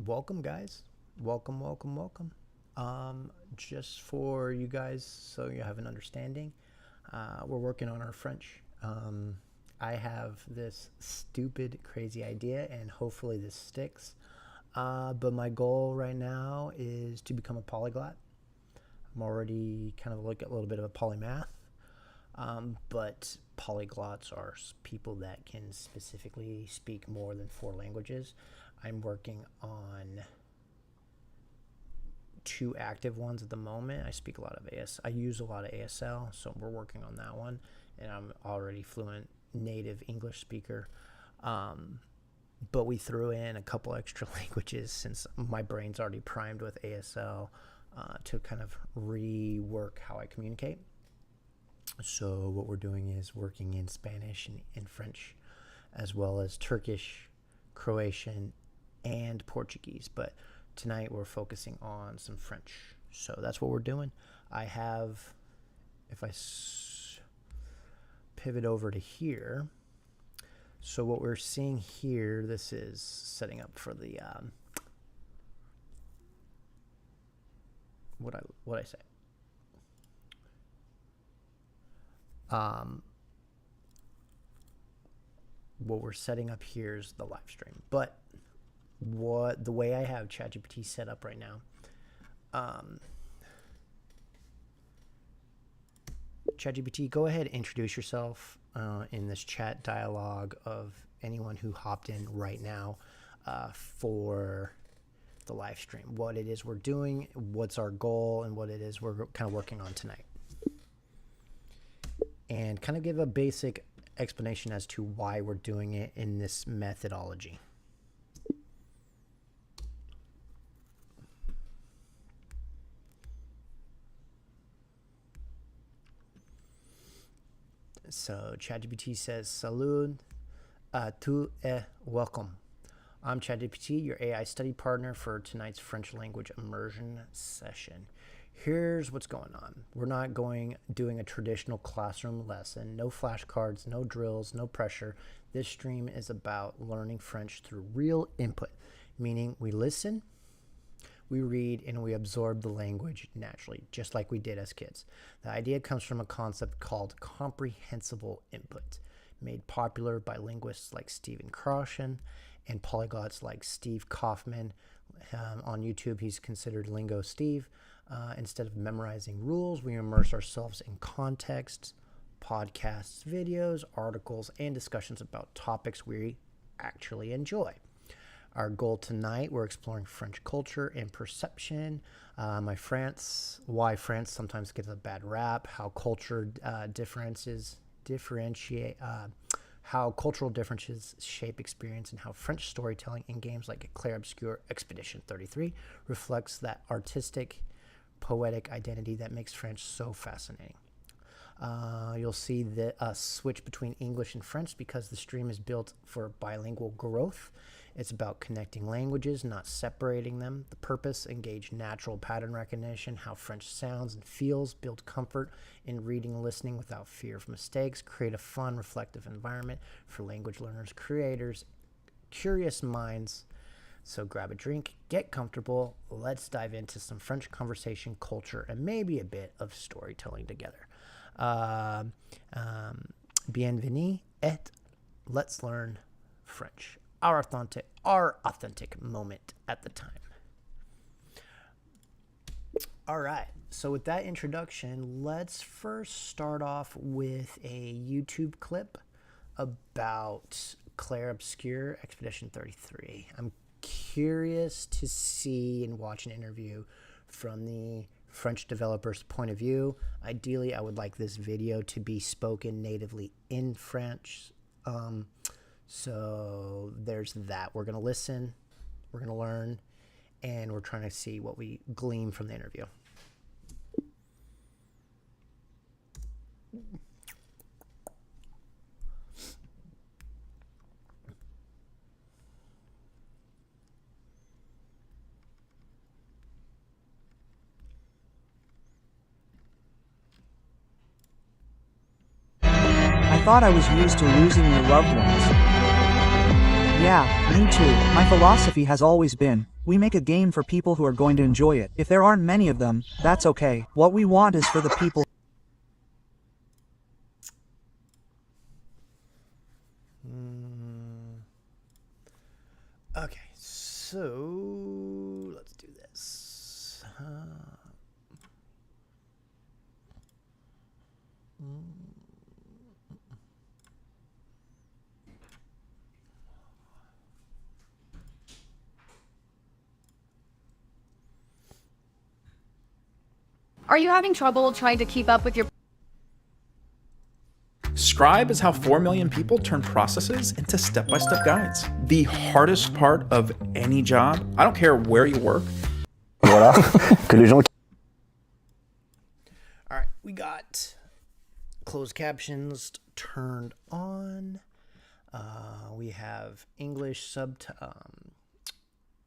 Welcome, guys. Welcome, welcome, welcome. Just for you guys, so you have an understanding, we're working on our French. I have this stupid, crazy idea, and hopefully this sticks. But my goal right now is to become a polyglot. I'm already kind of like a little bit of a polymath. But polyglots are people that can specifically speak more than 4 languages. I'm working on 2 active ones at the moment. I speak a lot of I use a lot of ASL, so we're working on that one. And I'm already fluent native English speaker. But we threw in a couple extra languages since my brain's already primed with ASL to kind of rework how I communicate. So what we're doing is working in Spanish and French, as well as Turkish, Croatian, and Portuguese. But tonight we're focusing on some French. So that's what we're doing. I have, if I pivot over to here, so what we're seeing here, this is setting up for the, what I say? What we're setting up here is the live stream, but the way I have ChatGPT set up right now, ChatGPT, go ahead and introduce yourself in this chat dialogue of anyone who hopped in right now for the live stream, what it is we're doing, what's our goal, and what it is we're kind of working on tonight. And kind of give a basic explanation as to why we're doing it in this methodology. So ChatGPT says, Salud, tu es welcome. I'm ChatGPT, your AI study partner for tonight's French language immersion session. Here's what's going on. We're not doing a traditional classroom lesson. No flashcards, no drills, no pressure. This stream is about learning French through real input, meaning we listen, we read, and we absorb the language naturally, just like we did as kids. The idea comes from a concept called comprehensible input, made popular by linguists like Stephen Krashen and polyglots like Steve Kaufman. On YouTube, he's considered Lingo Steve. Instead of memorizing rules, we immerse ourselves in context, podcasts, videos, articles, and discussions about topics we actually enjoy. Our goal tonight, we're exploring French culture and perception, why France sometimes gets a bad rap, how cultural differences shape experience, and how French storytelling in games like Clair Obscur Expedition 33 reflects that artistic, poetic identity that makes French so fascinating. You'll see the switch between English and French because the stream is built for bilingual growth. It's about connecting languages, not separating them. The purpose, engage natural pattern recognition, how French sounds and feels, build comfort in reading and listening without fear of mistakes, create a fun, reflective environment for language learners, creators, curious minds. So grab a drink, get comfortable, let's dive into some French conversation, culture, and maybe a bit of storytelling together. Bienvenue et let's learn French. Our authentic moment at the time. All right, so with that introduction, let's first start off with a YouTube clip about Clair Obscur Expedition 33. I'm curious to see and watch an interview from the French developer's point of view. Ideally, I would like this video to be spoken natively in French. So there's that. We're going to listen, we're going to learn, and we're trying to see what we glean from the interview. I thought I was used to losing your loved ones. Yeah, me too. My philosophy has always been, We make a game for people who are going to enjoy it. If there aren't many of them, that's okay. What we want is for the people. Okay, so let's do this. Are you having trouble trying to keep up with your... Scribe is how 4 million people turn processes into step-by-step guides. The hardest part of any job, I don't care where you work. Voilà, que les gens... All right, we got closed captions turned on. We have English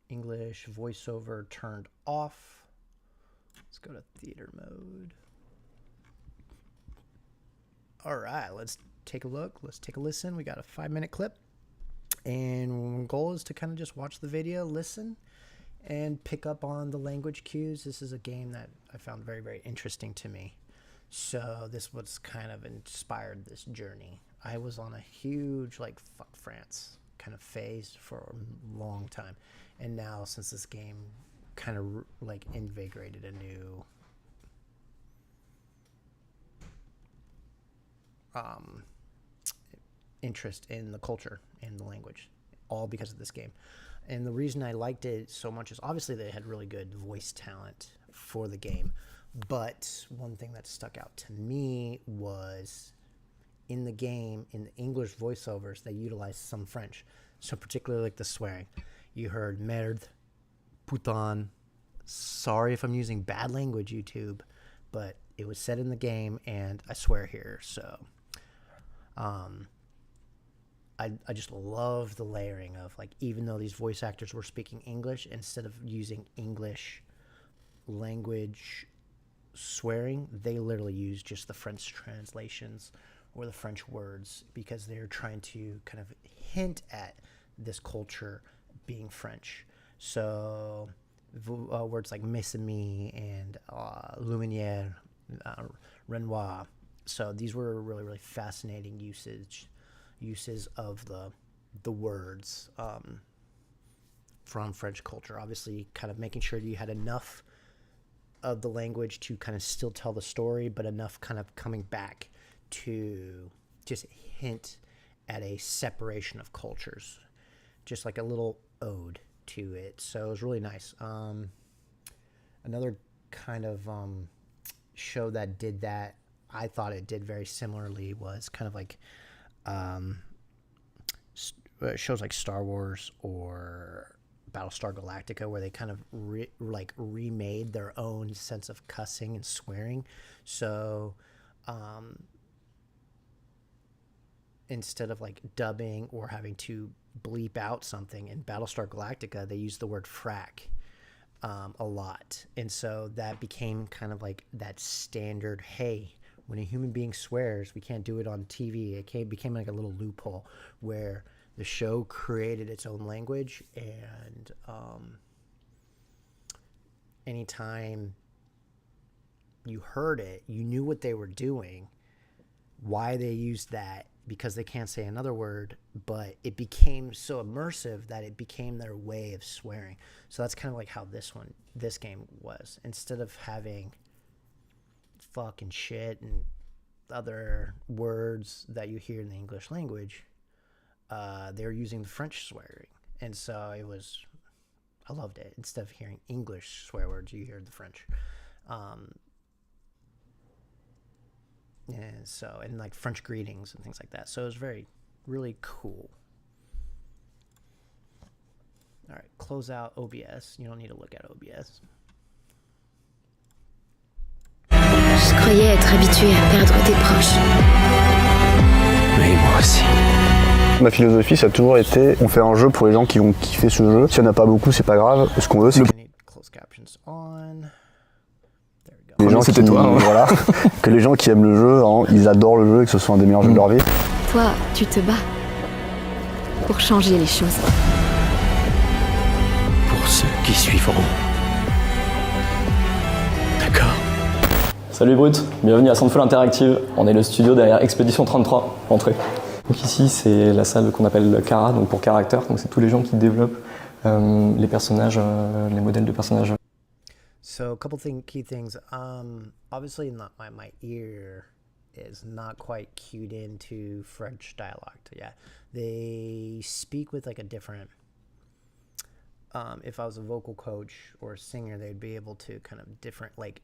English voiceover turned off. Let's go to theater mode. All right, let's take a look. Let's take a listen. We got a 5-minute clip. And goal is to kind of just watch the video, listen, and pick up on the language cues. This is a game that I found very, very interesting to me. So this was kind of inspired this journey. I was on a huge, like, fuck France kind of phase for a long time. And now, since this game kind of, like, invigorated a new interest in the culture and the language, all because of this game. And the reason I liked it so much is obviously they had really good voice talent for the game, but one thing that stuck out to me was in the game, in the English voiceovers, they utilized some French. So particularly like the swearing. You heard merde, putain. Sorry if I'm using bad language, YouTube, but it was said in the game and I swear here. So I just love the layering of, like, even though these voice actors were speaking English, instead of using English language swearing, they literally used just the French translations or the French words because they're trying to kind of hint at this culture being French. So words like mes amis and luminaire, Renoir. So these were really, really fascinating uses of the words from French culture. Obviously, kind of making sure you had enough of the language to kind of still tell the story, but enough kind of coming back to just hint at a separation of cultures, just like a little ode to it. So it was really nice. Another kind of show that did that, I thought it did very similarly, was kind of like shows like Star Wars or Battlestar Galactica, where they kind of remade their own sense of cussing and swearing. So instead of like dubbing or having to bleep out something, in Battlestar Galactica they used the word frack a lot, and so that became kind of like that standard, hey, when a human being swears, we can't do it on TV. It became like a little loophole where the show created its own language, and anytime you heard it, you knew what they were doing, why they used that, because they can't say another word, but it became so immersive that it became their way of swearing. So that's kind of like how this game was. Instead of having fuck and shit and other words that you hear in the English language, they're using the French swearing. And so I loved it. Instead of hearing English swear words, you hear the French. And like French greetings and things like that. So it was really cool. All right, close out OBS. You don't need to look at OBS. Je croyais être habitué à perdre des proches. Oui, moi aussi. Ma philosophie, ça a toujours été, on fait un jeu pour les gens qui vont kiffer ce jeu. S'il n'y en a pas beaucoup, c'est pas grave. Ce qu'on veut, c'est que les gens qui, voilà, que les gens qui aiment le jeu, hein, ils adorent le jeu et que ce soit un des meilleurs jeux de leur vie. Toi, tu te bats pour changer les choses. Pour ceux qui suivront. D'accord? Salut Brut, bienvenue à Soundful Interactive. On est le studio derrière Expédition 33, entrée. Donc ici c'est la salle qu'on appelle Cara, donc pour caractère. Donc c'est tous les gens qui développent les personnages, les modèles de personnages. So a couple key things. Obviously my ear is not quite cued into French dialect. Yeah, they speak with like a different. If I was a vocal coach or a singer, they'd be able to kind of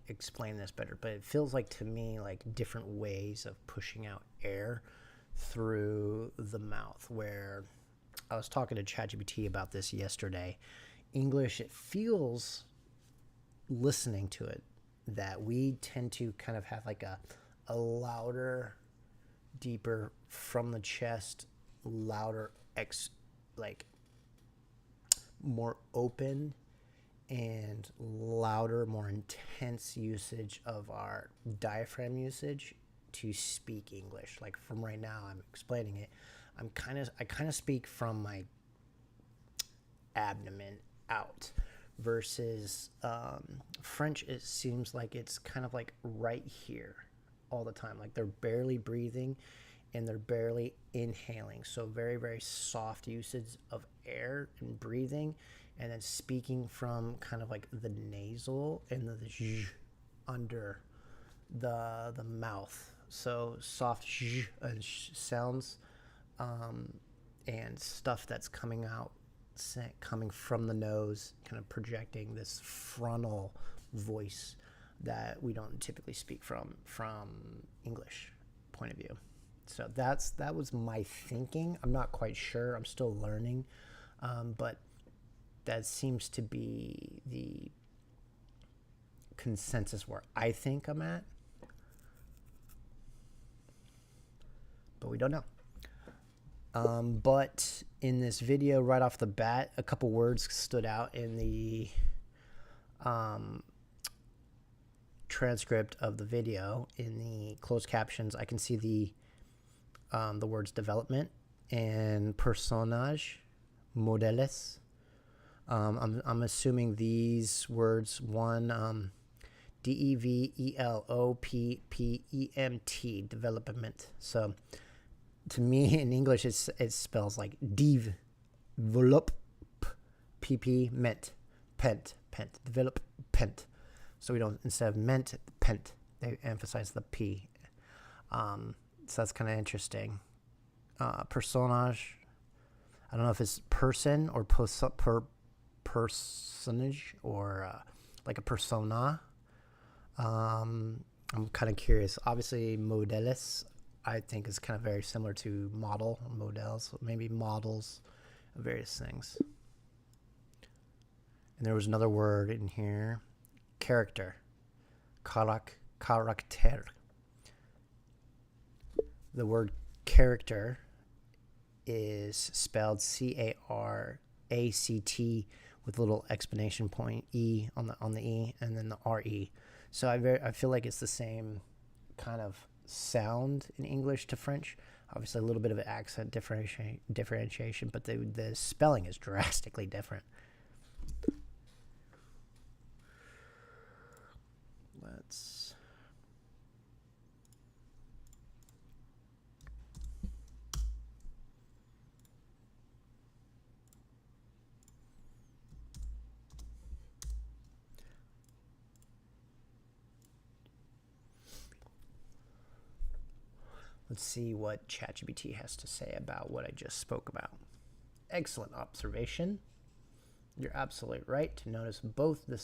explain this better. But it feels like to me like different ways of pushing out air through the mouth. Where I was talking to ChatGPT about this yesterday. English, it feels, listening to it, that we tend to kind of have like a louder, deeper from the chest, louder more open and louder, more intense usage of our diaphragm usage to speak English. Like from right now, I'm explaining it. I kind of speak from my abdomen out versus French. It seems like it's kind of like right here all the time. Like they're barely breathing and they're barely inhaling. So very, very soft usage of air and breathing, and then speaking from kind of like the nasal and the zh under the mouth. So soft zh sounds and stuff that's coming out, coming from the nose, kind of projecting this frontal voice that we don't typically speak from English point of view. So that was my thinking. I'm not quite sure. I'm still learning, but that seems to be the consensus where I think I'm at. But we don't know. But in this video, right off the bat, a couple words stood out in the transcript of the video. In the closed captions, I can see the words development and personnage, modeles. I'm assuming these words, one, development, development. So to me in English, it spells like dev, develop, pp, ment, pent, develop, pent. So we don't, instead of ment, pent, they emphasize the p. So that's kind of interesting. Personage, I don't know if it's person or personage or like a persona. I'm kind of curious. Obviously, modeles, I think, is kind of very similar to model, models, maybe models of various things. And there was another word in here, character, caractère. The word character is spelled C-A-R-A-C-T with a little explanation point E on the E, and then the R-E. So I feel like it's the same kind of sound in English to French. Obviously a little bit of an accent differentiation, but the spelling is drastically different. Let's see what ChatGPT has to say about what I just spoke about. Excellent observation. You're absolutely right to notice both the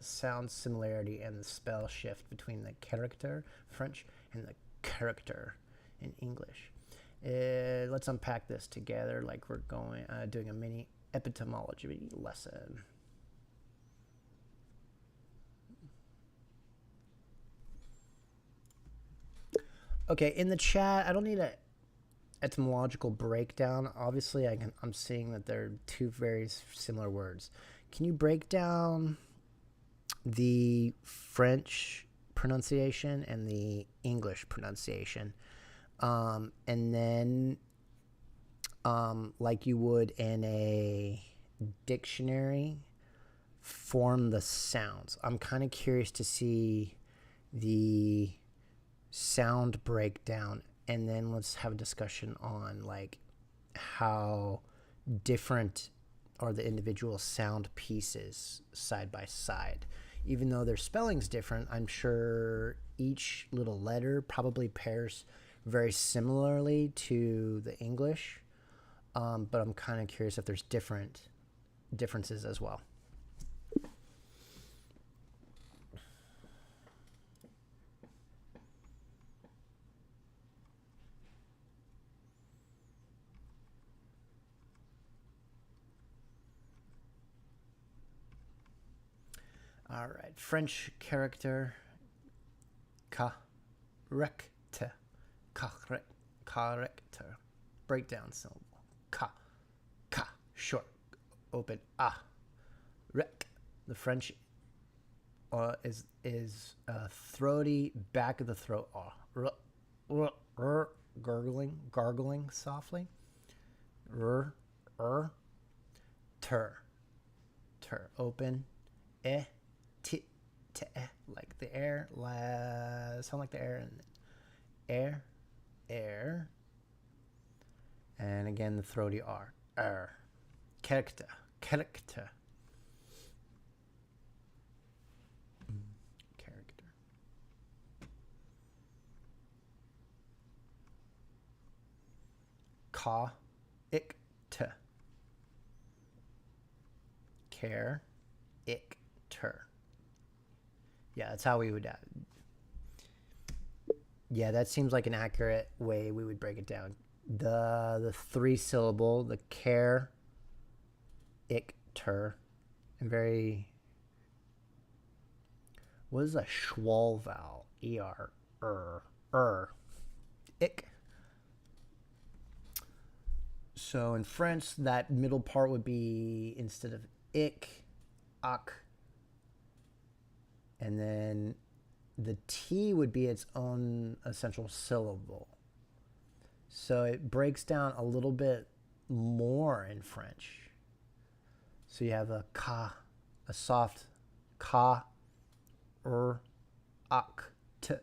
sound similarity and the spell shift between the character French and the character in English. Let's unpack this together like we're doing a mini etymology lesson. Okay, in the chat, I don't need an etymological breakdown. Obviously, I'm seeing that they're two very similar words. Can you break down the French pronunciation and the English pronunciation? And then, like you would in dictionary form the sounds. I'm kind of curious to see the sound breakdown, and then let's have a discussion on like how different are the individual sound pieces side by side. Even though their spelling's different, I'm sure each little letter probably pairs very similarly to the English, but I'm kind of curious if there's differences as well. All right, French character character, character, breakdown syllable, ka, short, open, rec. The French is throaty, back of the throat, gargling softly, ter, open, t, like the air, sound like the air, and air, and again the throaty r, character, character. Ka, ik, t, care, ik, ter. Yeah, that's how we would. Yeah, that seems like an accurate way we would break it down. The 3 syllable, the care, ik, ter, and very. What is a schwal vowel? Ik. So in French, that middle part would be, instead of ik, ak. And then the T would be its own essential syllable. So it breaks down a little bit more in French. So you have a ka, a soft ka, ak, t,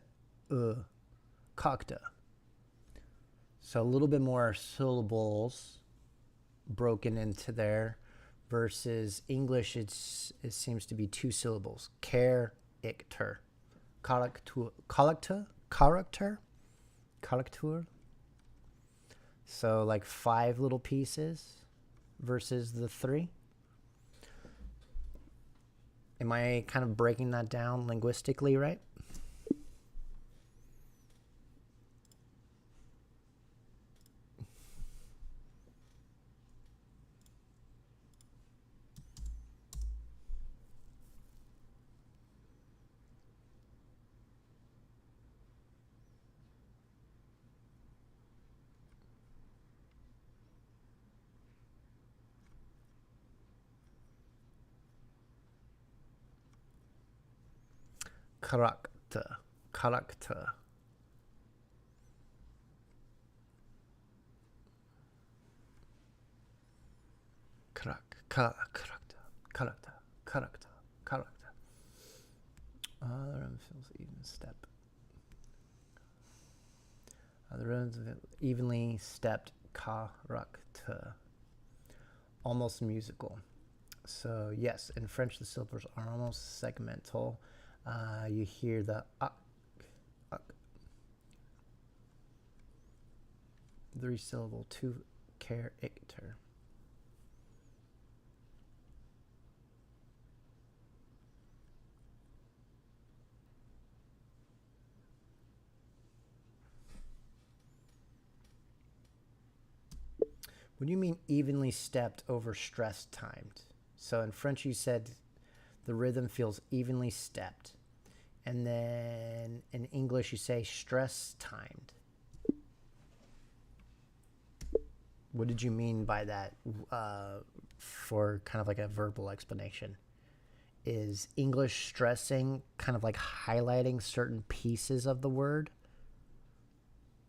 kakta. So a little bit more syllables broken into there, versus English, it seems to be 2 syllables. Care, ik, ter. Character. So like 5 little pieces versus the 3. Am I kind of breaking that down linguistically, right? Character. Other rhythm feels even step. Other rhythms evenly stepped. Character. Almost musical. So yes, in French the syllables are almost segmental. You hear the ak. 3 syllable, 2 character. What do you mean evenly stepped over stress timed? So in French you said the rhythm feels evenly stepped. And then in English you say stress timed. What did you mean by that, for kind of like a verbal explanation? Is English stressing kind of like highlighting certain pieces of the word,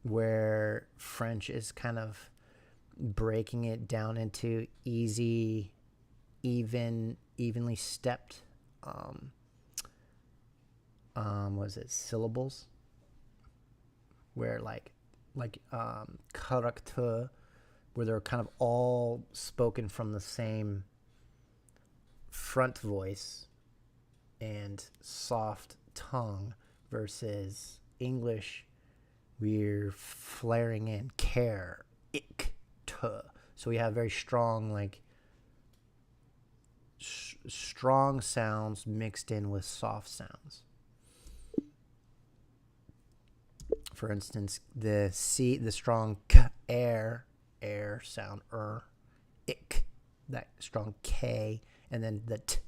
where French is kind of breaking it down into easy evenly stepped was it syllables, where like character, where they're kind of all spoken from the same front voice and soft tongue, versus English, we're flaring in care, ik, t. So we have very strong, like strong sounds mixed in with soft sounds. For instance, the strong k, air sound, ik, that strong k, and then the t,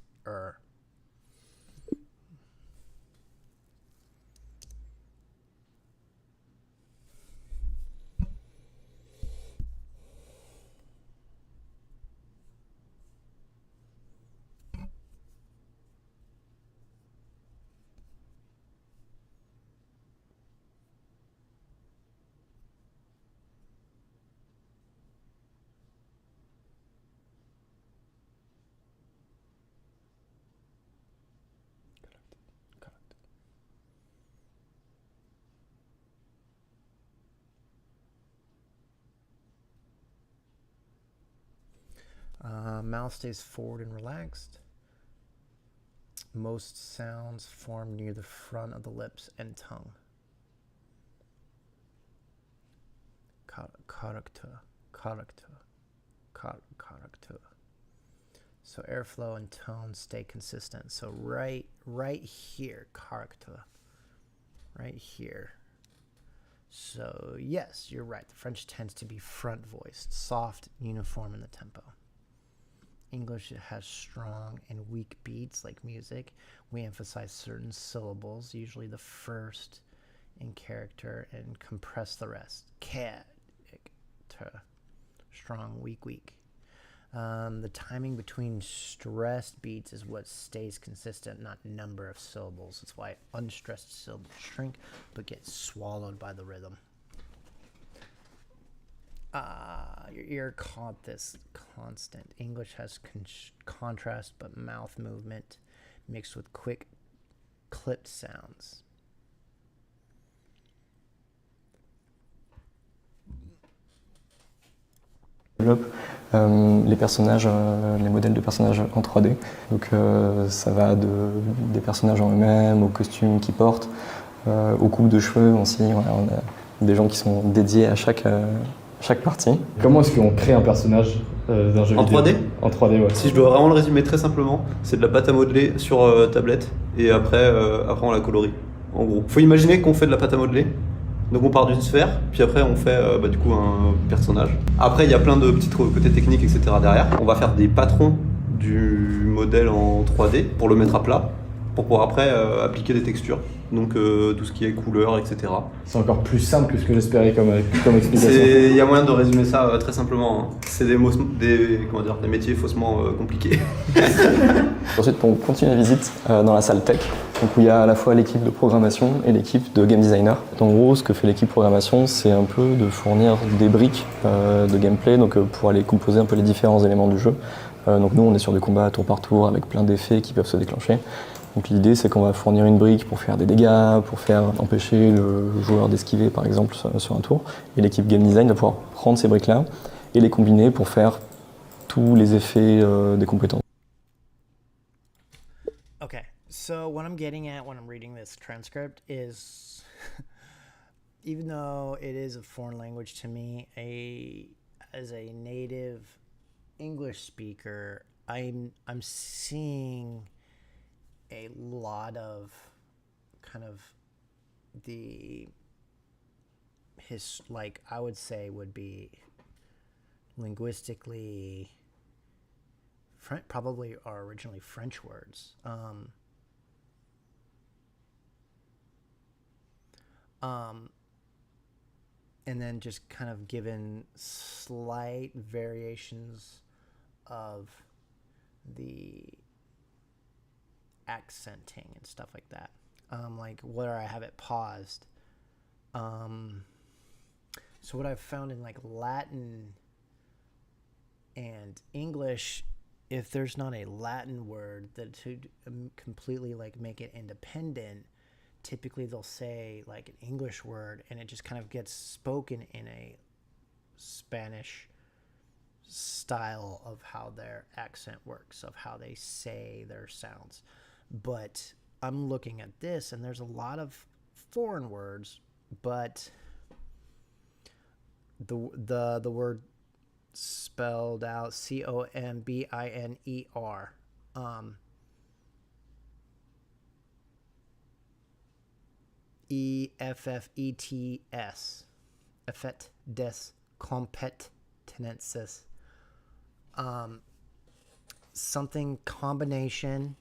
mouth stays forward and relaxed. Most sounds form near the front of the lips and tongue. Character. So airflow and tone stay consistent. So right here, character. Right here. So yes, you're right. The French tends to be front voiced, soft, uniform in the tempo. English has strong and weak beats like music. We emphasize certain syllables, usually the first in character, and compress the rest. Strong, weak. The timing between stressed beats is what stays consistent, not number of syllables. That's why unstressed syllables shrink but get swallowed by the rhythm. Your ear caught this constant. English has contrast but mouth movement mixed with quick clipped sounds. Développe les personnages, les modèles de personnages en 3D. Donc ça va des personnages en eux-mêmes, aux costumes qu'ils portent, aux coupes de cheveux aussi. Voilà, on a des gens qui sont dédiés à chaque partie. Comment est-ce qu'on crée un personnage d'un jeu vidéo ? 3D ? En 3D, ouais. Si je dois vraiment le résumer très simplement, c'est de la pâte à modeler sur tablette et après on la colorie. En gros, faut imaginer qu'on fait de la pâte à modeler. Donc on part d'une sphère, puis après on fait du coup un personnage. Après il y a plein de petits côtés techniques, etc. derrière. On va faire des patrons du modèle en 3D pour le mettre à plat, pour pouvoir après appliquer des textures. Donc tout ce qui est couleurs, etc. C'est encore plus simple que ce que j'espérais comme explication. Il y a moyen de résumer ça très simplement. Hein. C'est des métiers faussement compliqués. Ensuite, on continue la visite dans la salle tech, donc où il y a à la fois l'équipe de programmation et l'équipe de game designer. En gros, ce que fait l'équipe programmation, c'est un peu de fournir des briques de gameplay, donc pour aller composer un peu les différents éléments du jeu. Donc nous, on est sur des combats à tour par tour avec plein d'effets qui peuvent se déclencher. Donc l'idée, c'est qu'on va fournir une brique pour faire des dégâts, pour faire empêcher le joueur d'esquiver par exemple sur un tour. Et l'équipe game design va pouvoir prendre ces briques-là et les combiner pour faire tous les effets des compétences. Okay, so what I'm getting at when I'm reading this transcript is, even though it is a foreign language to me, as a native English speaker, I'm seeing a lot of kind of I would say would be linguistically probably are originally French words. And then just kind of given slight variations of the accenting and stuff like that. Like where I have it paused. So what I've found in like Latin and English, if there's not a Latin word that to completely like make it independent, typically they'll say like an English word and it just kind of gets spoken in a Spanish style of how their accent works, of how they say their sounds. But I'm looking at this and there's a lot of foreign words, but the word spelled out Combiner, EFFETS, effet des competences, something combination,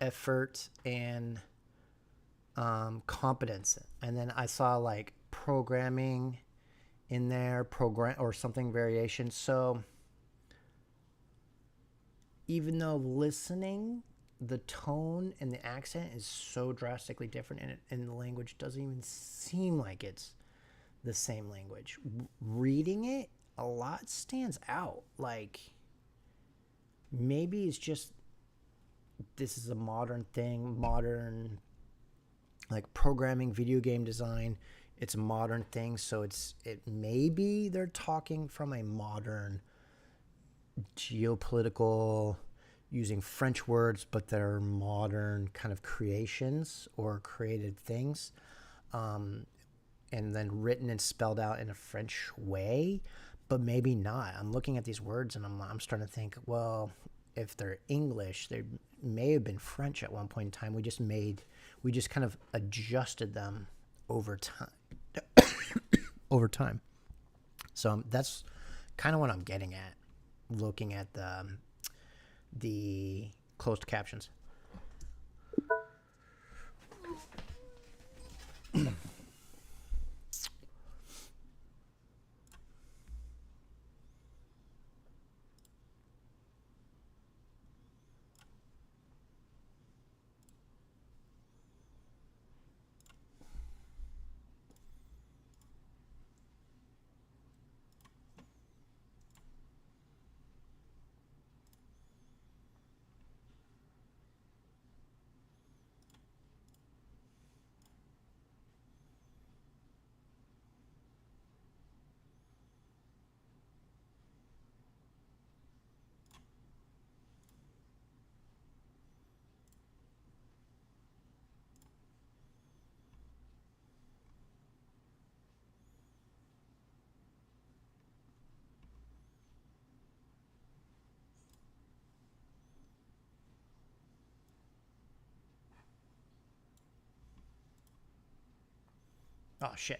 effort, and competence. And then I saw like programming in there, program or something variation. So even though listening, the tone and the accent is so drastically different, and the language doesn't even seem like it's the same language. Reading it, a lot stands out. Like maybe it's just this is a modern thing, modern like programming, video game design. It's a modern thing, so it maybe they're talking from a modern geopolitical, using French words, but they're modern kind of creations or created things, and then written and spelled out in a French way, but maybe not. I'm looking at these words and I'm starting to think, well, if they're English, they may have been French at one point in time. We just kind of adjusted them over time. So that's kind of what I'm getting at, looking at the closed captions. Oh, shit.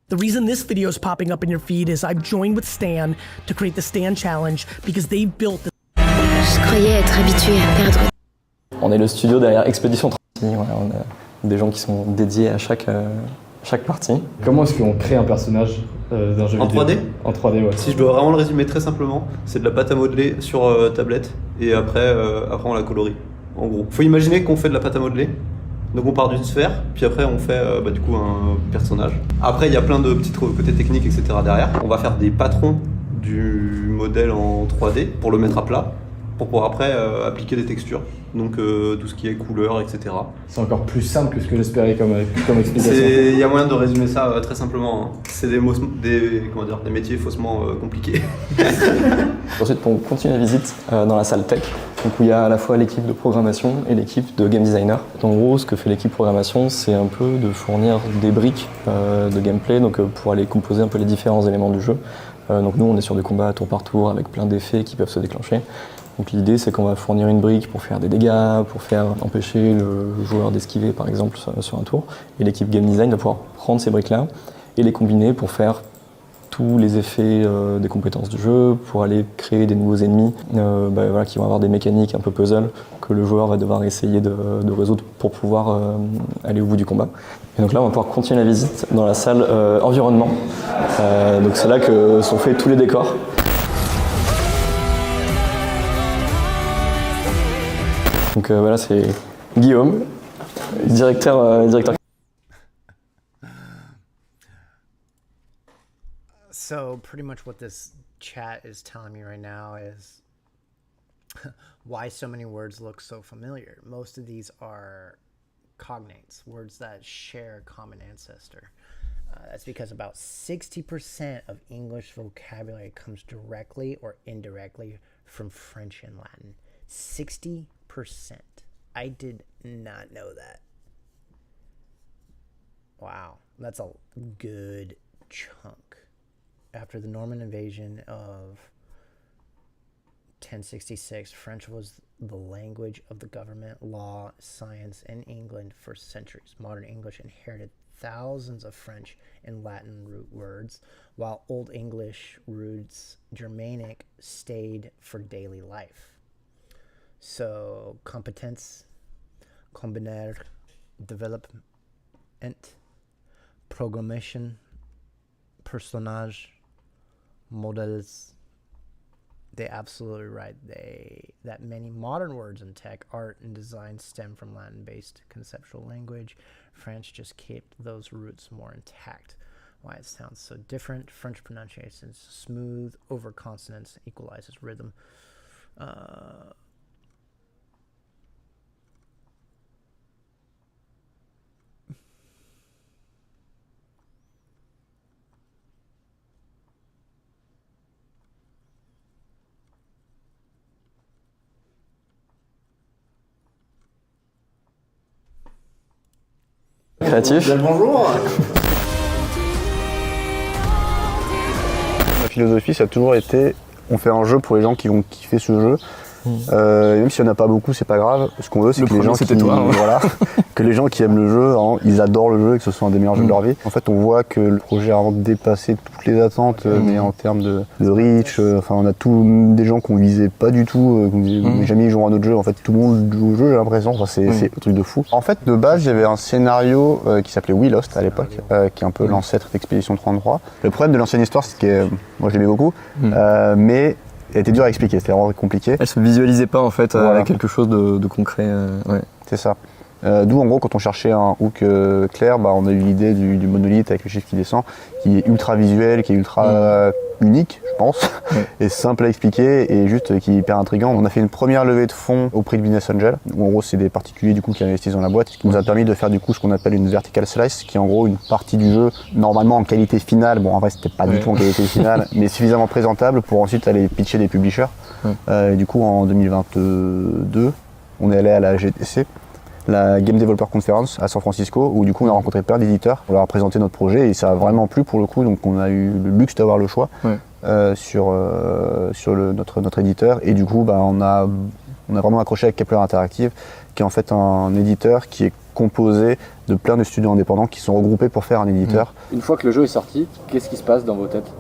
The reason this video is popping up in your feed is I've joined with Stan to create the Stan Challenge because they've built this. Je croyais être habitué à perdre. On est le studio derrière Expédition 30. Voilà, on a des gens qui sont dédiés à chaque partie. Comment est-ce qu'on crée un personnage d'un jeu vidéo ? 3D ? En 3D, ouais. Si je dois vraiment le résumer très simplement, c'est de la pâte à modeler sur tablette et après on la colorie. En gros, faut imaginer qu'on fait de la pâte à modeler. Donc on part d'une sphère, puis après on fait du coup un personnage. Après il y a plein de petits côtés techniques, etc. derrière. On va faire des patrons du modèle en 3D pour le mettre à plat, pour pouvoir après appliquer des textures. Donc tout ce qui est couleurs, etc. C'est encore plus simple que ce que j'espérais comme explication. Il y a moyen de résumer ça très simplement. Hein. C'est des métiers faussement compliqués. Ensuite, on continue la visite dans la salle tech, donc où il y a à la fois l'équipe de programmation et l'équipe de game designer. En gros, ce que fait l'équipe programmation, c'est un peu de fournir des briques de gameplay, donc pour aller composer un peu les différents éléments du jeu. Donc nous, on est sur des combats tour par tour avec plein d'effets qui peuvent se déclencher. Donc l'idée c'est qu'on va fournir une brique pour faire des dégâts, pour faire empêcher le joueur d'esquiver par exemple sur un tour. Et l'équipe game design va pouvoir prendre ces briques-là et les combiner pour faire tous les effets des compétences du jeu, pour aller créer des nouveaux ennemis qui vont avoir des mécaniques un peu puzzle que le joueur va devoir essayer de résoudre pour pouvoir aller au bout du combat. Et donc là on va pouvoir continuer la visite dans la salle environnement. Donc c'est là que sont faits tous les décors. Donc voilà, c'est Guillaume, directeur. So pretty much what this chat is telling me right now is why so many words look so familiar. Most of these are cognates, words that share a common ancestor. That's because about 60% of English vocabulary comes directly or indirectly from French and Latin. 60%. I did not know that. Wow, that's a good chunk. After the Norman invasion of 1066, French was the language of the government, law, science, and England for centuries. Modern English inherited thousands of French and Latin root words, while Old English roots Germanic stayed for daily life. So, competence, combiner, development, programmation, personnage, models. They're absolutely right. That many modern words in tech, art, and design stem from Latin-based conceptual language. French just kept those roots more intact. Why it sounds so different. French pronunciation is smooth over consonants, equalizes rhythm. Créatif. Bonjour. Ma philosophie, ça a toujours été, on fait un jeu pour les gens qui vont kiffer ce jeu. Même s'il n'y en a pas beaucoup, c'est pas grave. Ce qu'on veut, c'est que les gens que les gens qui aiment le jeu, ils adorent le jeu et que ce soit un des meilleurs jeux de leur vie. En fait, on voit que le projet a vraiment dépassé toutes les attentes, mais en termes de reach, on a des gens qu'on visait pas du tout, qu'on disait jamais ils joueront à notre jeu. En fait, tout le monde joue au jeu, j'ai l'impression. C'est un truc de fou. En fait, de base, j'avais un scénario qui s'appelait We Lost à l'époque, qui est un peu l'ancêtre d'Expédition 33. Le problème de l'ancienne histoire, c'est que moi, je l'aimais beaucoup, mais elle était dure à expliquer, c'était vraiment compliqué. Elle se visualisait pas en fait avec quelque chose de concret. Ouais. C'est ça. D'où en gros quand on cherchait un hook clair, on a eu l'idée du monolithe avec le chiffre qui descend, qui est ultra visuel, qui est ultra unique, je pense, et simple à expliquer et juste qui est hyper intriguant. On a fait une première levée de fonds au prix de Business Angel, où en gros c'est des particuliers du coup qui investissent dans la boîte, ce qui nous a permis de faire du coup ce qu'on appelle une vertical slice, qui est en gros une partie du jeu normalement en qualité finale. Bon en vrai c'était pas du tout en qualité finale, mais suffisamment présentable pour ensuite aller pitcher des publishers. Du coup en 2022, on est allé à la GDC, la Game Developer Conference à San Francisco, où du coup on a rencontré plein d'éditeurs, on leur a présenté notre projet et ça a vraiment plu pour le coup, donc on a eu le luxe d'avoir le choix sur notre éditeur, et du coup on a vraiment accroché avec Kepler Interactive, qui est en fait un éditeur qui est composé de plein de studios indépendants qui sont regroupés pour faire un éditeur. Une fois que le jeu est sorti, qu'est-ce qui se passe dans vos têtes ?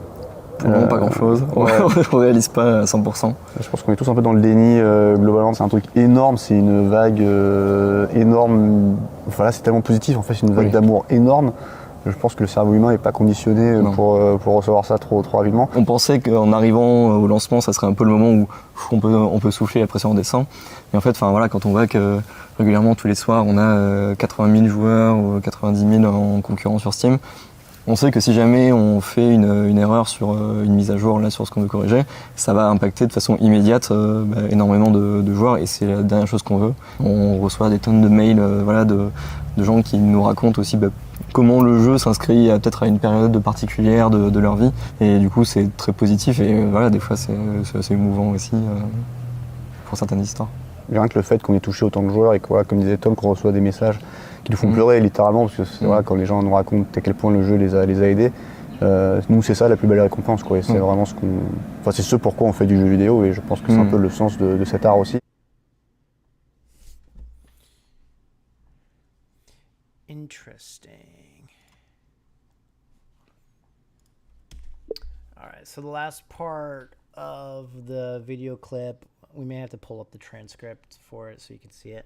Pas grand chose, on réalise pas à 100%. Je pense qu'on est tous un peu dans le déni, globalement c'est un truc énorme, c'est une vague énorme, voilà c'est tellement positif en fait, c'est une vague d'amour énorme. Je pense que le cerveau humain n'est pas conditionné pour recevoir ça trop rapidement. On pensait qu'en arrivant au lancement, ça serait un peu le moment où on peut souffler, la pression redescend. Et en fait, quand on voit que régulièrement tous les soirs on a 80 000 joueurs ou 90 000 en concurrent sur Steam, on sait que si jamais on fait une erreur sur une mise à jour là sur ce qu'on veut corriger, ça va impacter de façon immédiate énormément de joueurs, et c'est la dernière chose qu'on veut. On reçoit des tonnes de mails de gens qui nous racontent aussi comment le jeu s'inscrit peut-être à une période particulière de leur vie, et du coup c'est très positif, et des fois c'est assez émouvant aussi pour certaines histoires. Rien que le fait qu'on ait touché autant de joueurs et quoi, comme disait Tom, qu'on reçoit des messages qui nous font pleurer littéralement, parce que c'est vrai, quand les gens nous racontent à quel point le jeu les a aidés, Nous, c'est ça la plus belle récompense, quoi. Et c'est vraiment ce qu'on... Enfin, c'est ce pourquoi on fait du jeu vidéo, et je pense que c'est un peu le sens de cet art aussi. Interesting. All right, so the last part of the video clip, we may have to pull up the transcript for it so you can see it.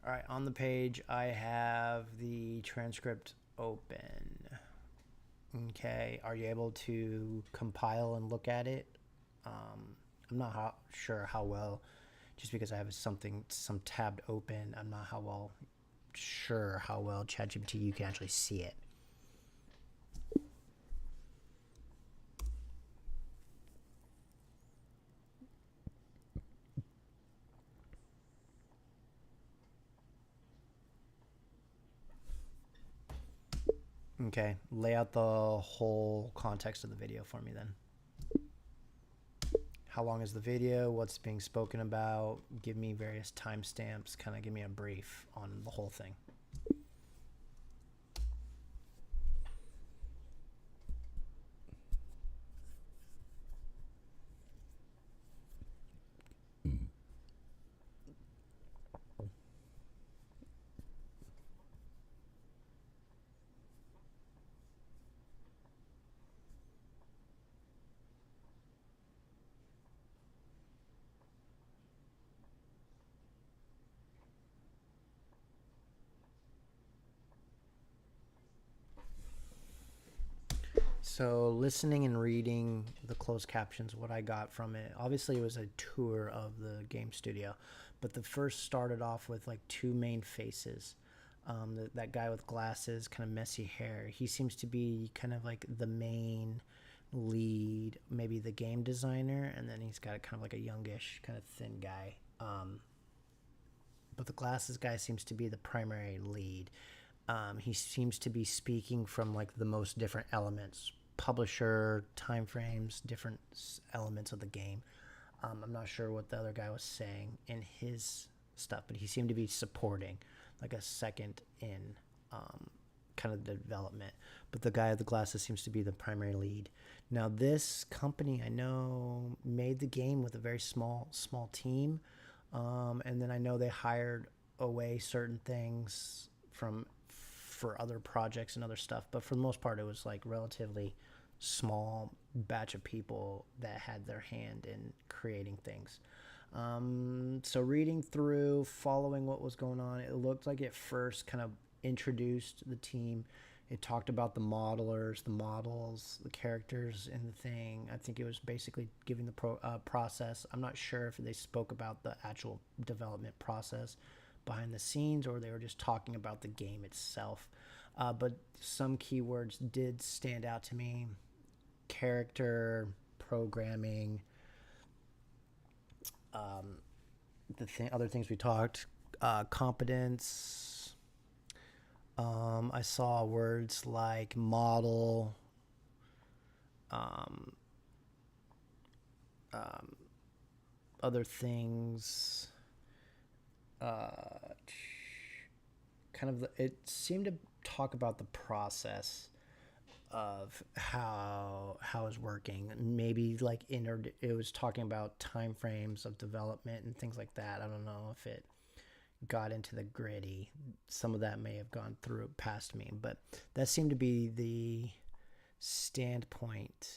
All right, on the page, I have the transcript open. Okay, are you able to compile and look at it? I'm not sure how well, just because I have some tabbed open, I'm not sure how well ChatGPT you can actually see it. Okay, lay out the whole context of the video for me then. How long is the video? What's being spoken about? Give me various timestamps. Kind of give me a brief on the whole thing. So listening and reading the closed captions, what I got from it, obviously it was a tour of the game studio, but the first started off with like two main faces. That guy with glasses, kind of messy hair, he seems to be kind of like the main lead, maybe the game designer, and then he's got kind of like a youngish, kind of thin guy. But the glasses guy seems to be the primary lead. He seems to be speaking from like the most different elements, publisher, time frames, different elements of the game. I'm not sure what the other guy was saying in his stuff, but he seemed to be supporting, like a second in kind of the development. But the guy with the glasses seems to be the primary lead. Now, this company I know made the game with a very small team, and then I know they hired away certain things for other projects and other stuff, but for the most part it was like relatively small batch of people that had their hand in creating things. So reading through, following what was going on, it looked like it first kind of introduced the team. It talked about the modelers, the models, the characters in the thing. I think it was basically giving the process. I'm not sure if they spoke about the actual development process behind the scenes, or they were just talking about the game itself. But some keywords did stand out to me: character, programming, other things we talked, competence. I saw words like model, other things. Kind of it seemed to talk about the process of how it's working. Maybe like it was talking about time frames of development and things like that. I don't know if it got into the gritty. Some of that may have gone through past me, but that seemed to be the standout point.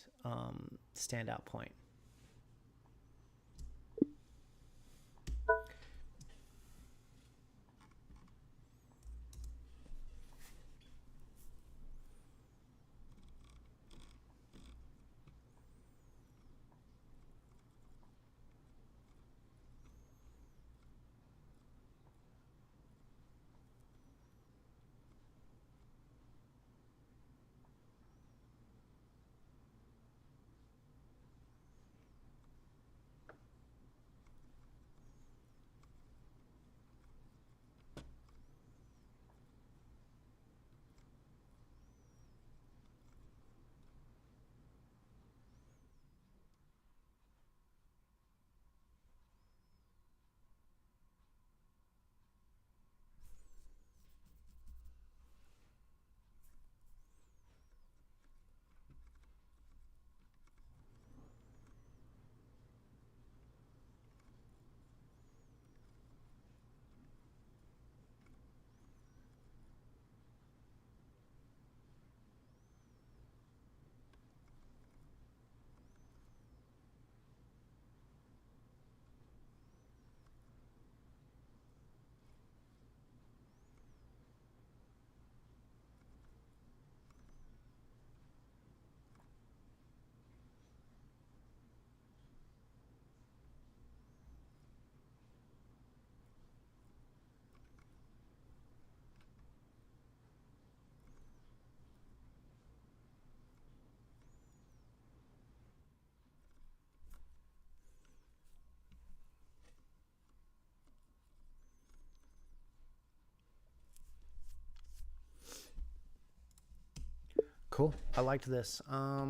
Cool. I liked this. All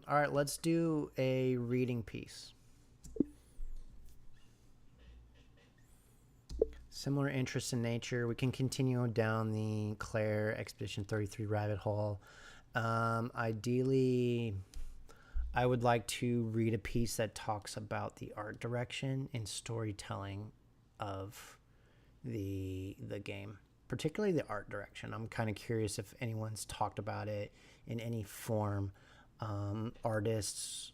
right, let's do a reading piece. Similar interests in nature. We can continue down the Claire Expedition 33 rabbit hole. Ideally, I would like to read a piece that talks about the art direction and storytelling of the game, particularly the art direction. I'm kind of curious if anyone's talked about it in any form. Artists,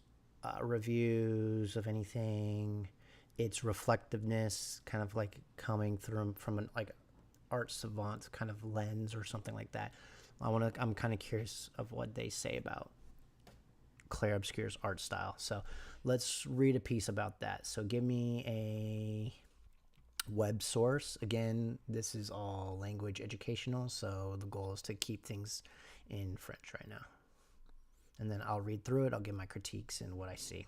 reviews of anything, its reflectiveness, kind of like coming through from an like art savant kind of lens or something like that. I'm kind of curious of what they say about Claire Obscure's art style. So let's read a piece about that. So give me a web source. Again, this is all language educational, so the goal is to keep things in French right now. And then I'll read through it. I'll give my critiques and what I see.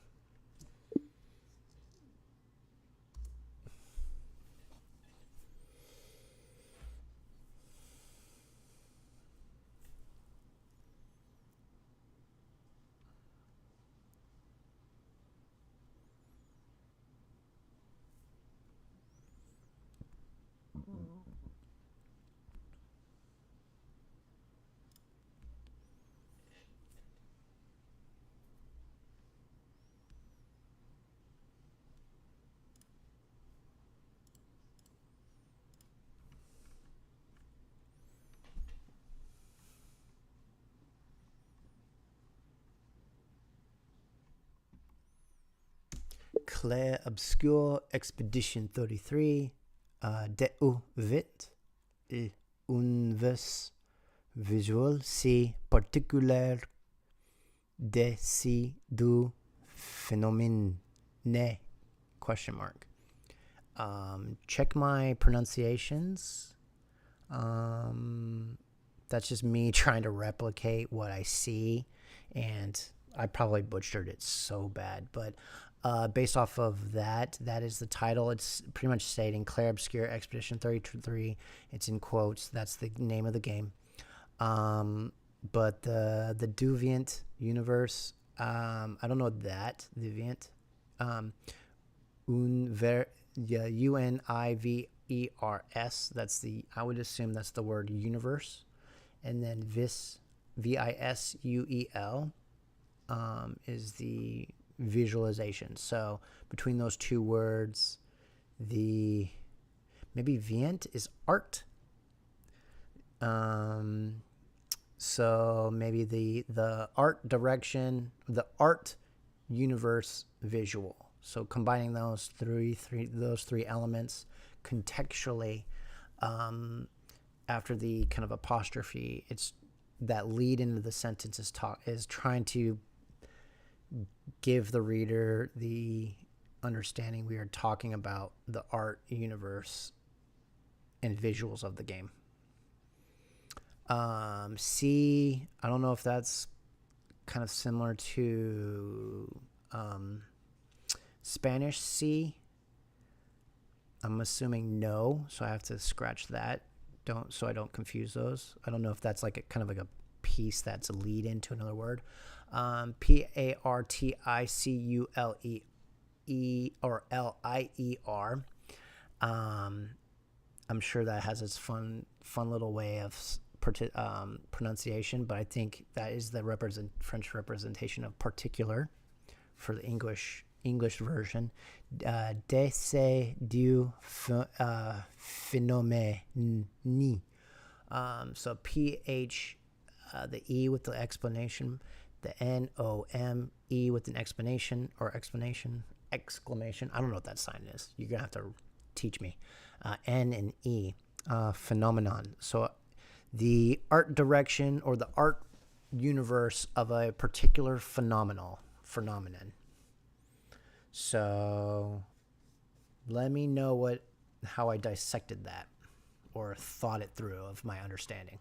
Claire Obscure Expedition 33 découverte et univers visuel si particulier de si du phénomène question mark. Check my pronunciations. That's just me trying to replicate what I see, and I probably butchered it so bad, but based off of that is the title. It's pretty much stating Claire Obscure Expedition 33. It's in quotes. That's the name of the game. But the Deviant universe, I don't know that. Deviant. UNIVERS. That's the, I would assume that's the word universe. And then VISUEL is the visualization. So between those two words, maybe Vient is art. So maybe the art direction, the art universe visual. So combining those three elements contextually, after the kind of apostrophe, it's that lead into the sentence is trying to give the reader the understanding we are talking about the art universe and visuals of the game. C, I don't know if that's kind of similar to Spanish C. I'm assuming no, so I have to scratch that. So I don't confuse those. I don't know if that's like a kind of like a piece that's a lead into another word. PARTICULE or LIER. I'm sure that has its fun little way of pronunciation, but I think that is the French representation of particular for the English version. D'essai du phénomène. So PH, the E with the explanation, the NOME with an exclamation. I don't know what that sign is. You're going to have to teach me. N and E, phenomenon. So the art direction or the art universe of a particular phenomenon. So let me know how I dissected that or thought it through of my understanding.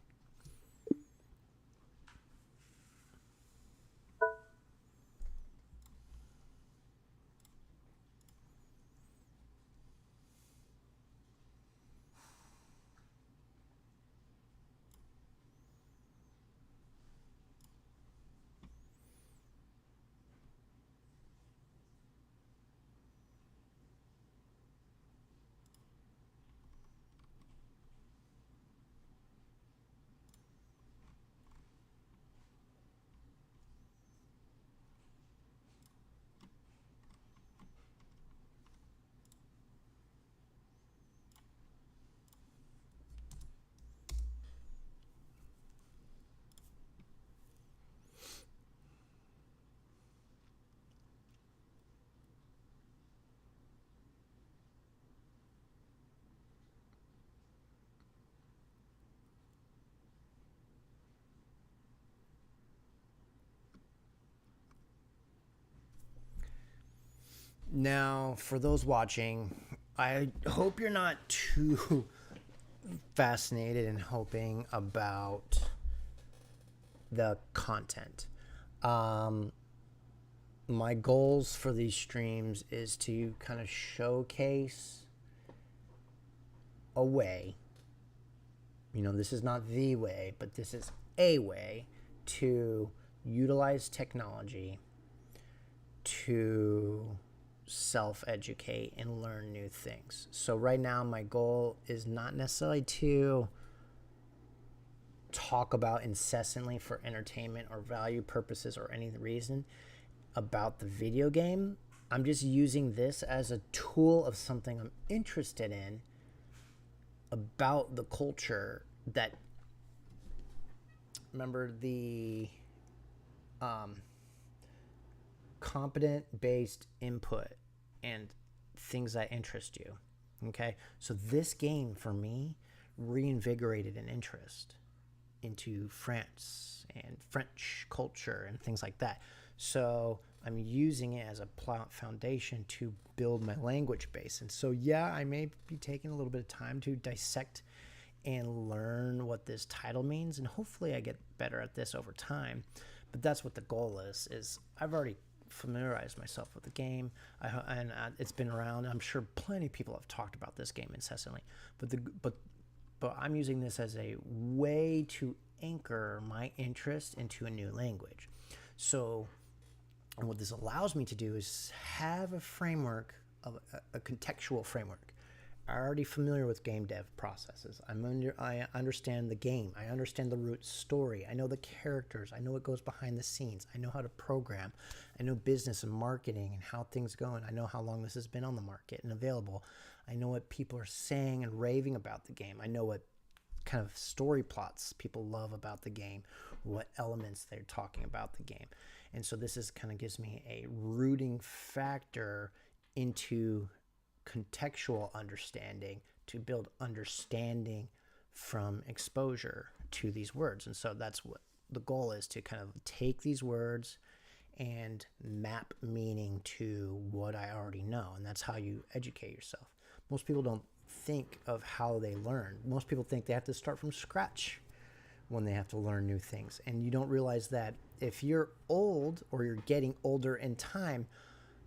Now, for those watching, I hope you're not too fascinated and hoping about the content. My goals for these streams is to kind of showcase a way. This is not the way, but this is a way to utilize technology to self-educate and learn new things. So right now my goal is not necessarily to talk about incessantly for entertainment or value purposes or any reason about the video game. I'm just using this as a tool of something I'm interested in about the culture that, remember the competent-based input and things that interest you. Okay, so this game for me reinvigorated an interest into France and French culture and things like that. So I'm using it as a foundation to build my language base. And so, yeah, I may be taking a little bit of time to dissect and learn what this title means. And hopefully I get better at this over time. But that's what the goal is I've already familiarized myself with the game. It's been around. I'm sure plenty of people have talked about this game incessantly. But I'm using this as a way to anchor my interest into a new language. So, and what this allows me to do is have a framework, of a contextual framework. I'm already familiar with game dev processes. I understand the game. I understand the root story. I know the characters. I know what goes behind the scenes. I know how to program. I know business and marketing and how things go. And I know how long this has been on the market and available. I know what people are saying and raving about the game. I know what kind of story plots people love about the game, what elements they're talking about the game. And so this is kind of gives me a rooting factor into contextual understanding to build understanding from exposure to these words. And so that's what the goal is, to kind of take these words and map meaning to what I already know. And that's how you educate yourself. Most people don't think of how they learn. Most people think they have to start from scratch when they have to learn new things. And you don't realize that if you're old or you're getting older in time,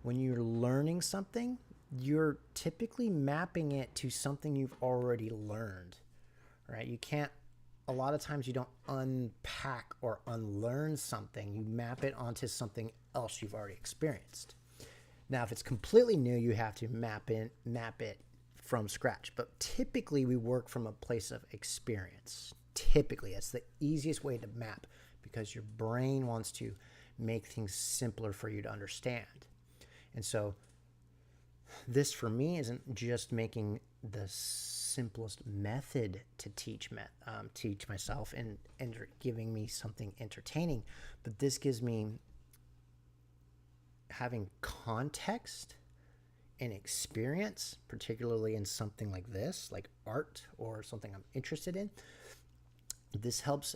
when you're learning something, you're typically mapping it to something you've already learned, right? You can't, a lot of times you don't unpack or unlearn something. You map it onto something else you've already experienced. Now, if it's completely new, you have to map it from scratch. But typically we work from a place of experience. Typically, that's the easiest way to map, because your brain wants to make things simpler for you to understand. And so this for me isn't just making the simplest method to teach myself and giving me something entertaining, but this gives me having context and experience, particularly in something like this, like art or something I'm interested in. This helps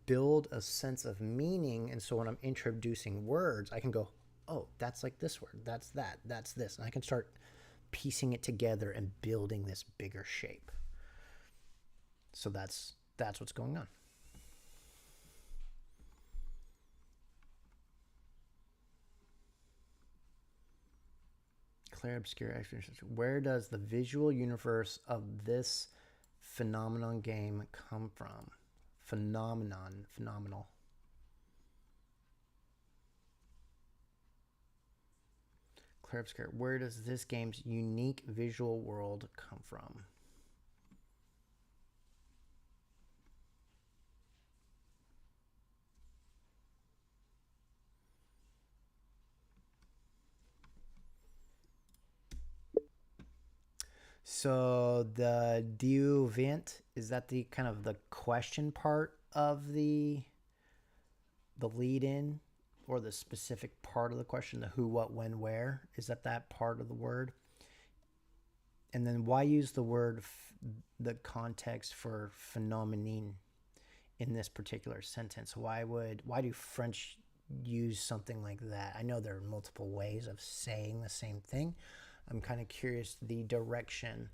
build a sense of meaning. And so when I'm introducing words, I can go, oh, that's like this word, that's that, that's this. And I can start piecing it together and building this bigger shape. So that's what's going on. Clear, obscure, experience. Where does the visual universe of this phenomenon game come from? Phenomenal. Clear, obscure. Where does this game's unique visual world come from? So the du vent, is that the kind of the question part of the lead in, or the specific part of the question, the who, what, when, where? Is that part of the word? And then why use the word, the context for phenomenon in this particular sentence? Why do French use something like that? I know there are multiple ways of saying the same thing. I'm kind of curious the direction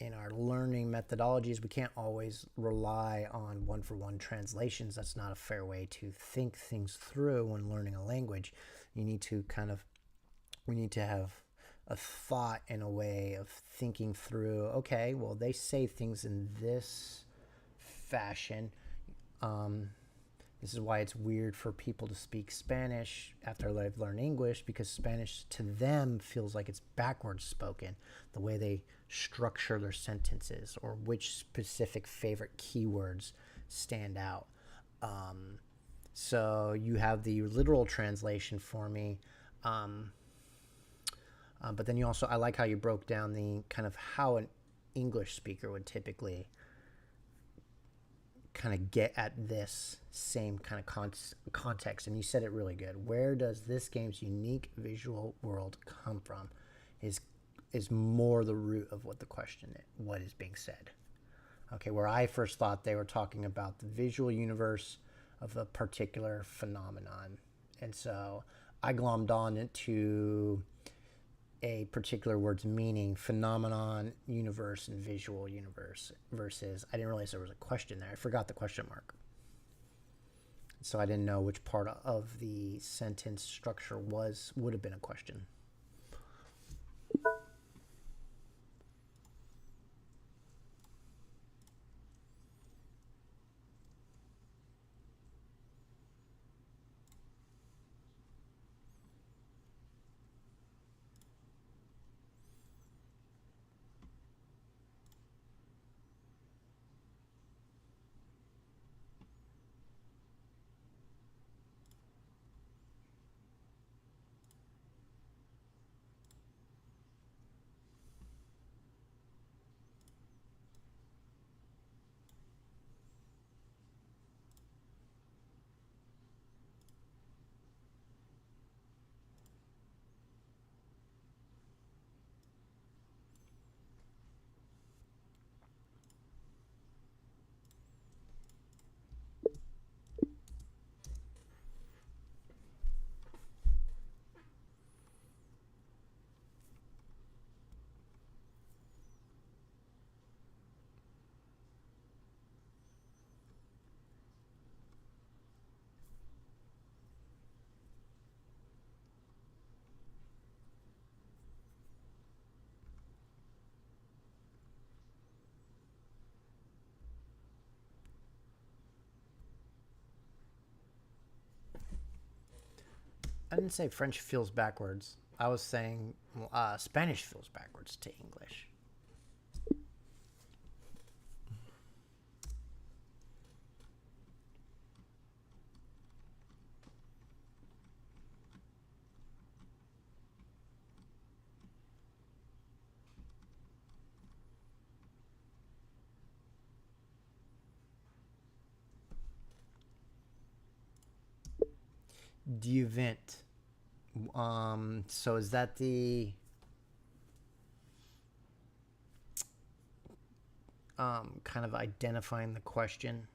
in our learning methodologies. We can't always rely on one-for-one translations. That's not a fair way to think things through when learning a language. You need to we need to have a thought and a way of thinking through, okay, well, they say things in this fashion. This is why it's weird for people to speak Spanish after they've learned English, because Spanish to them feels like it's backwards spoken, the way they structure their sentences or which specific favorite keywords stand out. So you have the literal translation for me. But then you also, I like how you broke down the kind of how an English speaker would typically kind of get at this same kind of context. And you said it really good. Where does this game's unique visual world come from is more the root of what the question is, what is being said. Okay, where I first thought they were talking about the visual universe of a particular phenomenon. And so I glommed on into a particular word's meaning, phenomenon, universe, and visual universe, versus I didn't realize there was a question there. I forgot the question mark. So I didn't know which part of the sentence structure would have been a question. I didn't say French feels backwards. I was saying Spanish feels backwards to English. The event. So is that the kind of identifying the question?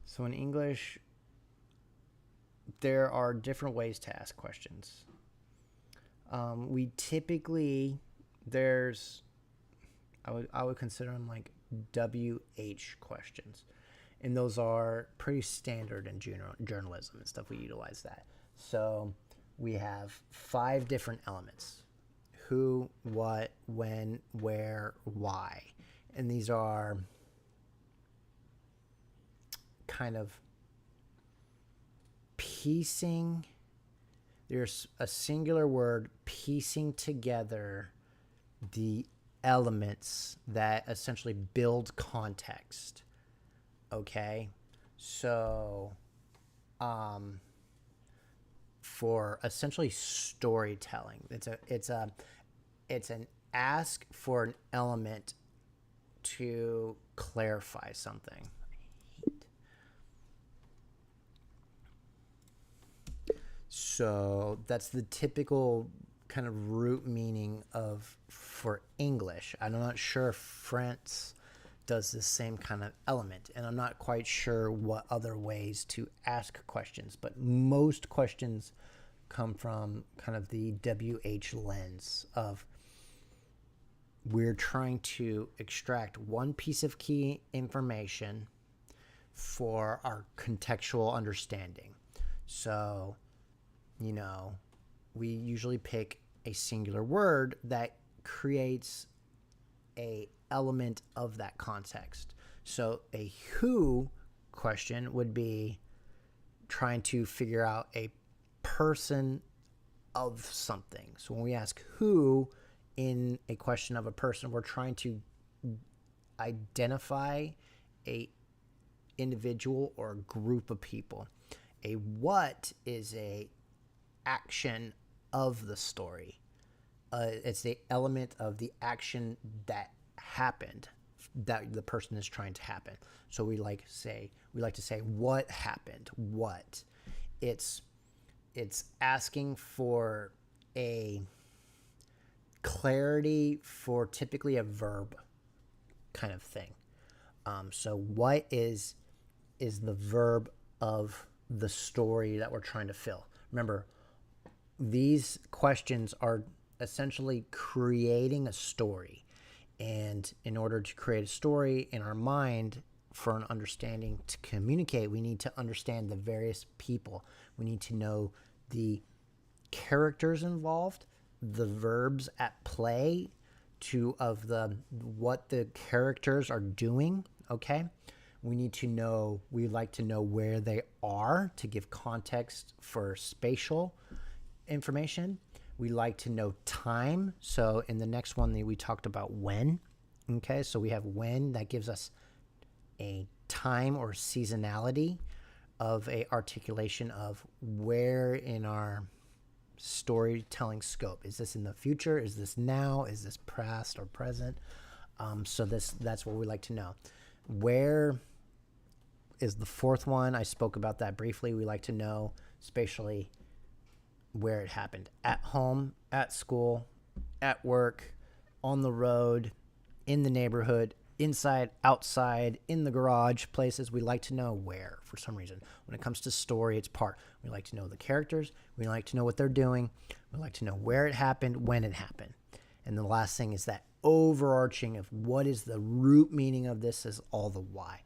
So in English, there are different ways to ask questions. We typically, I would consider them like WH questions. And those are pretty standard in journalism and stuff. We utilize that. So we have 5 different elements: who, what, when, where, why. And these are kind of piecing, there's a singular word piecing together the elements that essentially build context. Okay, so for essentially storytelling, it's an ask for an element to clarify something. So that's the typical kind of root meaning of for English. I'm not sure if France does the same kind of element, and I'm not quite sure what other ways to ask questions, but most questions come from kind of the WH lens of we're trying to extract one piece of key information for our contextual understanding. So, you know, we usually pick a singular word that creates a element of that context. So a who question would be trying to figure out a person of something. So when we ask who in a question of a person, we're trying to identify a individual or a group of people. A what is a action of the story. It's the element of the action that happened that the person is trying to happen. So we like to say what happened. What it's asking for a clarity for typically a verb kind of thing. So what is the verb of the story that we're trying to fill? Remember, these questions are essentially creating a story. And in order to create a story in our mind for an understanding to communicate, we need to understand the various people. We need to know the characters involved, the verbs at play of what the characters are doing, okay? We like to know where they are to give context for spatial information. We like to know time. So in the next one, we talked about when. Okay, so we have when. That gives us a time or seasonality of a articulation of where in our storytelling scope. Is this in the future? Is this now? Is this past or present? So that's what we like to know. Where is the fourth one? I spoke about that briefly. We like to know spatially where it happened. At home, at school, at work, on the road, in the neighborhood, inside, outside, in the garage, places. We like to know where for some reason. When it comes to story, it's part. We like to know the characters. We like to know what they're doing. We like to know where it happened, when it happened. And the last thing is that overarching of what is the root meaning of this is all the why.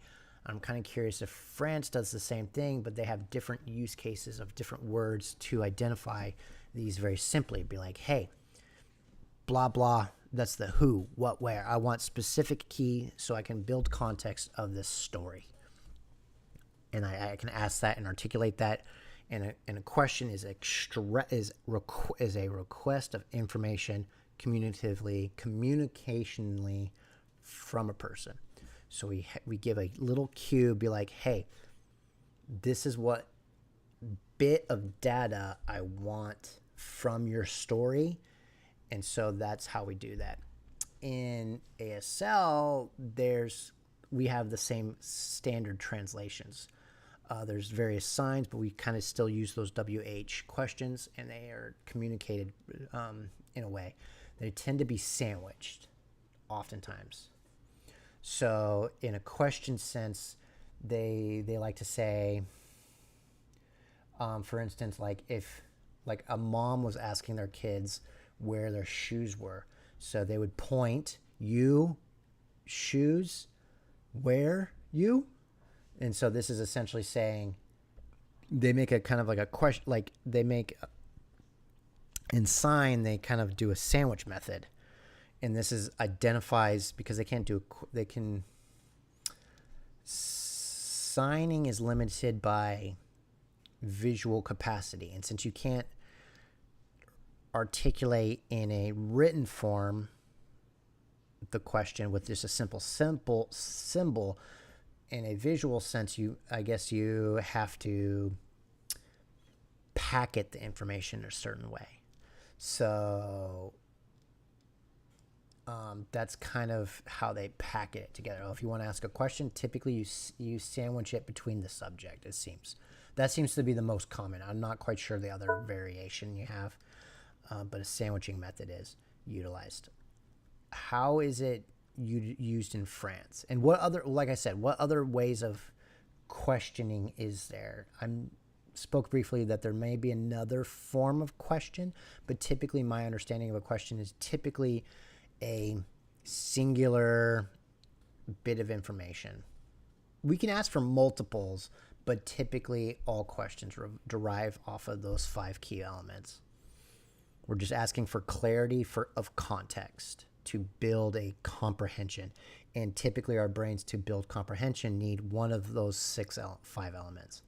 I'm kind of curious if France does the same thing, but they have different use cases of different words to identify these very simply. Be like, hey, blah, blah, that's the who, what, where. I want specific key so I can build context of this story. And I can ask that and articulate that. And a question is a request of information communicationally from a person. So we give a little cue, be like, hey, this is what bit of data I want from your story. And so that's how we do that. In ASL, we have the same standard translations. There's various signs, but we kind of still use those WH questions, and they are communicated in a way. They tend to be sandwiched oftentimes. So in a question sense, they like to say, for instance, like if like a mom was asking their kids where their shoes were. So they would point, you, shoes, where, you? And so this is essentially saying, they make a kind of like a question, like they make, in sign, they kind of do a sandwich method. And this is identifies, because signing is limited by visual capacity. And since you can't articulate in a written form the question with just a simple symbol, in a visual sense, I guess you have to packet the information a certain way. So that's kind of how they packet it together. If you want to ask a question, typically you sandwich it between the subject, it seems. That seems to be the most common. I'm not quite sure the other variation you have. but a sandwiching method is utilized. How is it used in France? And what other, like I said, what other ways of questioning is there? I spoke briefly that there may be another form of question, but typically my understanding of a question is typically a singular bit of information. We can ask for multiples, but typically all questions derive off of those 5 key elements. We're just asking for clarity of context to build a comprehension. And typically our brains, to build comprehension, need one of those 5 elements.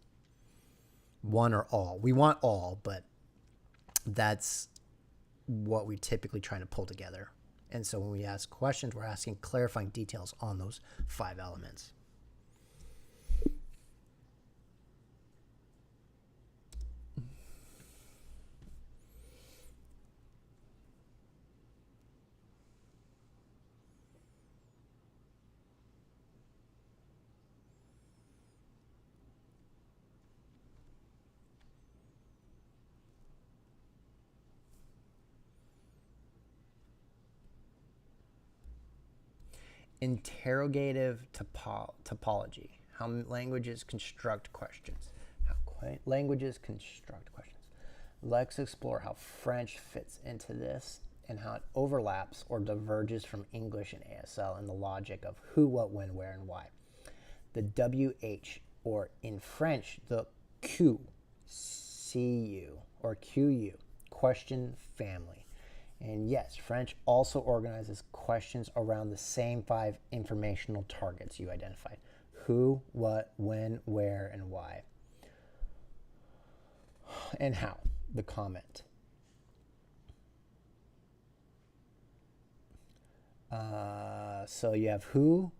One or all. We want all, but that's what we typically try to pull together. And so when we ask questions, we're asking clarifying details on those 5 elements. Interrogative topology. How languages construct questions. How languages construct questions. Let's explore how French fits into this and how it overlaps or diverges from English and ASL in the logic of who, what, when, where, and why. The WH, or in French, the Q, CU, or QU, question family. And yes, French also organizes questions around the same 5 informational targets you identified. Who, what, when, where, and why. And how, the comment. So you have who,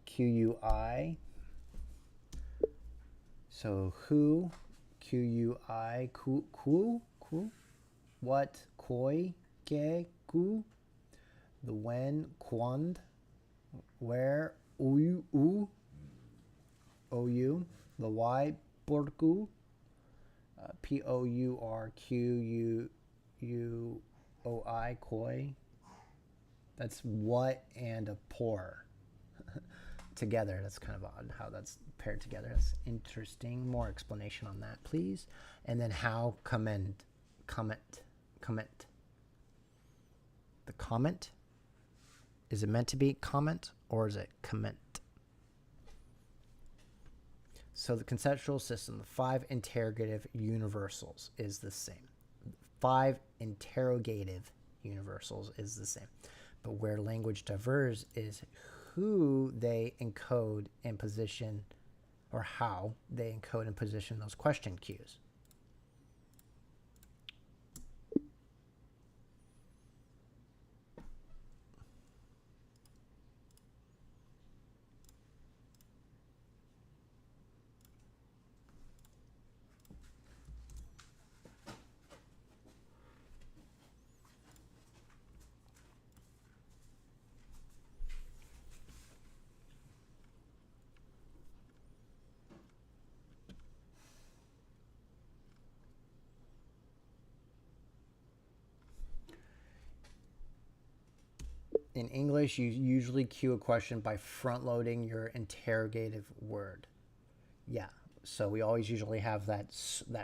QUI. So who, QUI, ku, what, koi, que, ku, the when, quand, where, ou, ou, the why, porku, pourquoi, koi. That's what and a pour together. That's kind of odd how that's paired together. That's interesting. More explanation on that, please. And then how, comment. The comment, is it meant to be comment or is it comment? So the conceptual system, the 5 interrogative universals is the same. 5 interrogative universals is the same. But where language diverges is who they encode and position, or how they encode and position those question cues. In English, you usually cue a question by front-loading your interrogative word. Yeah, so we always usually have that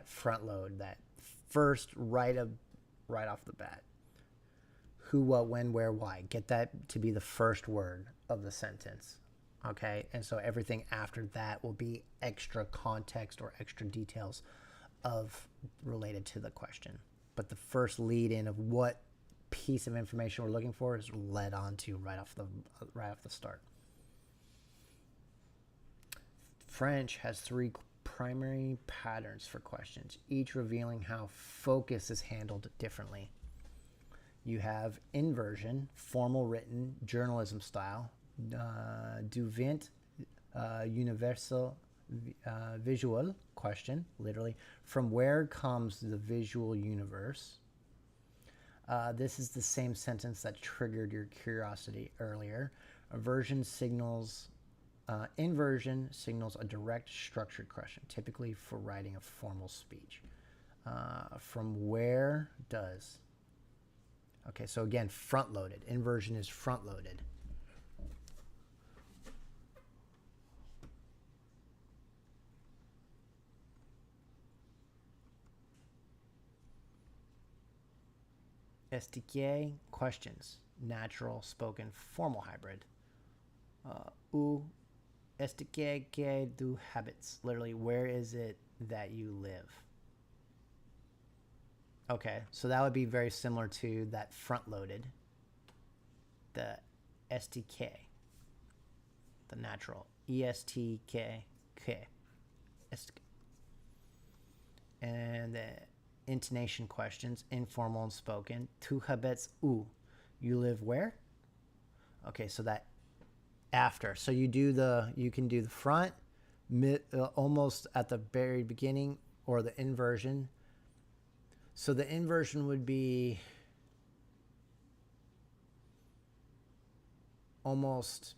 front load, that first right off the bat. Who, what, when, where, why. Get that to be the first word of the sentence. Okay, and so everything after that will be extra context or extra details related to the question. But the first lead in of what piece of information we're looking for is led on to right off the start. French has 3 primary patterns for questions, each revealing how focus is handled differently. You have inversion, formal written, journalism style, devant, universal, visual question, literally, from where comes the visual universe? This is the same sentence that triggered your curiosity earlier. Inversion signals a direct structured question, typically for writing a formal speech. From where does. Okay, so again, front loaded. Inversion is front loaded. SDK questions. Natural, spoken, formal hybrid. U SDK que do habits. Literally, where is it that you live? Okay, so that would be very similar to that front loaded. The SDK. The natural. ESTK. And the intonation questions, informal and spoken. Tu habits où? You live where? Okay, so that after. So you can do the front, almost at the very beginning, or the inversion. So the inversion would be almost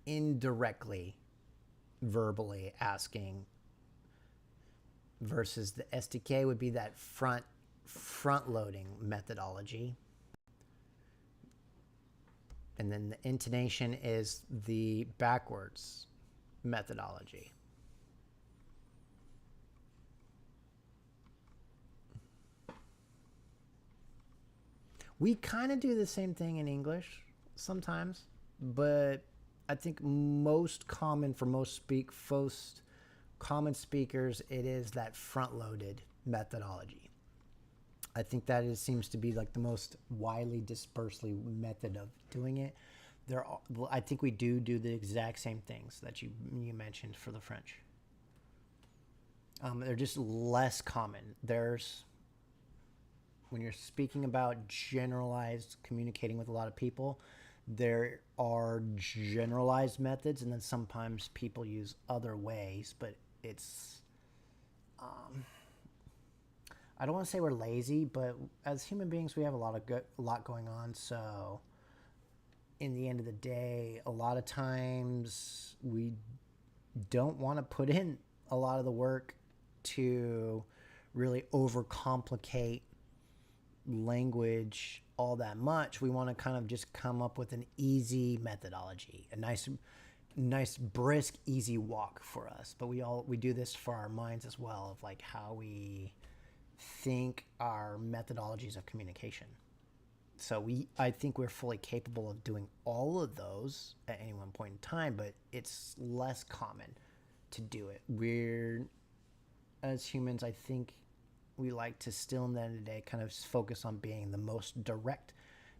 indirectly, verbally asking, versus the SDK would be that front loading methodology. And then the intonation is the backwards methodology. We kind of do the same thing in English sometimes, but I think most common for most common speakers, it is that front-loaded methodology. I think that seems to be like the most widely dispersely method of doing it. I think we do the exact same things that you mentioned for the French. They're just less common. When you're speaking about generalized communicating with a lot of people, there are generalized methods, and then sometimes people use other ways, but it's I don't want to say we're lazy, but as human beings we have a lot going on, so in the end of the day, a lot of times we don't want to put in a lot of the work to really overcomplicate language all that much. We want to kind of just come up with an easy methodology, a nice brisk easy walk for us. But we do this for our minds as well, of like how we think our methodologies of communication. So I think we're fully capable of doing all of those at any one point in time, but it's less common to do it. As humans, I think we like to still in the end of the day kind of focus on being the most direct,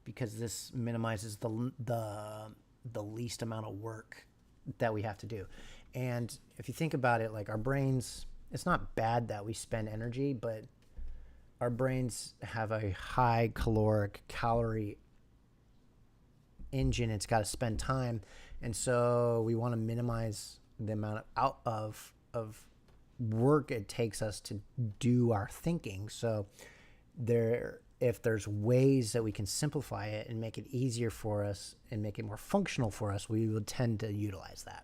because this minimizes the least amount of work that we have to do. And if you think about it, like our brains, it's not bad that we spend energy, but our brains have a high calorie engine. It's got to spend time. And so we want to minimize the amount of work it takes us to do our thinking. So if there's ways that we can simplify it and make it easier for us and make it more functional for us, we would tend to utilize that.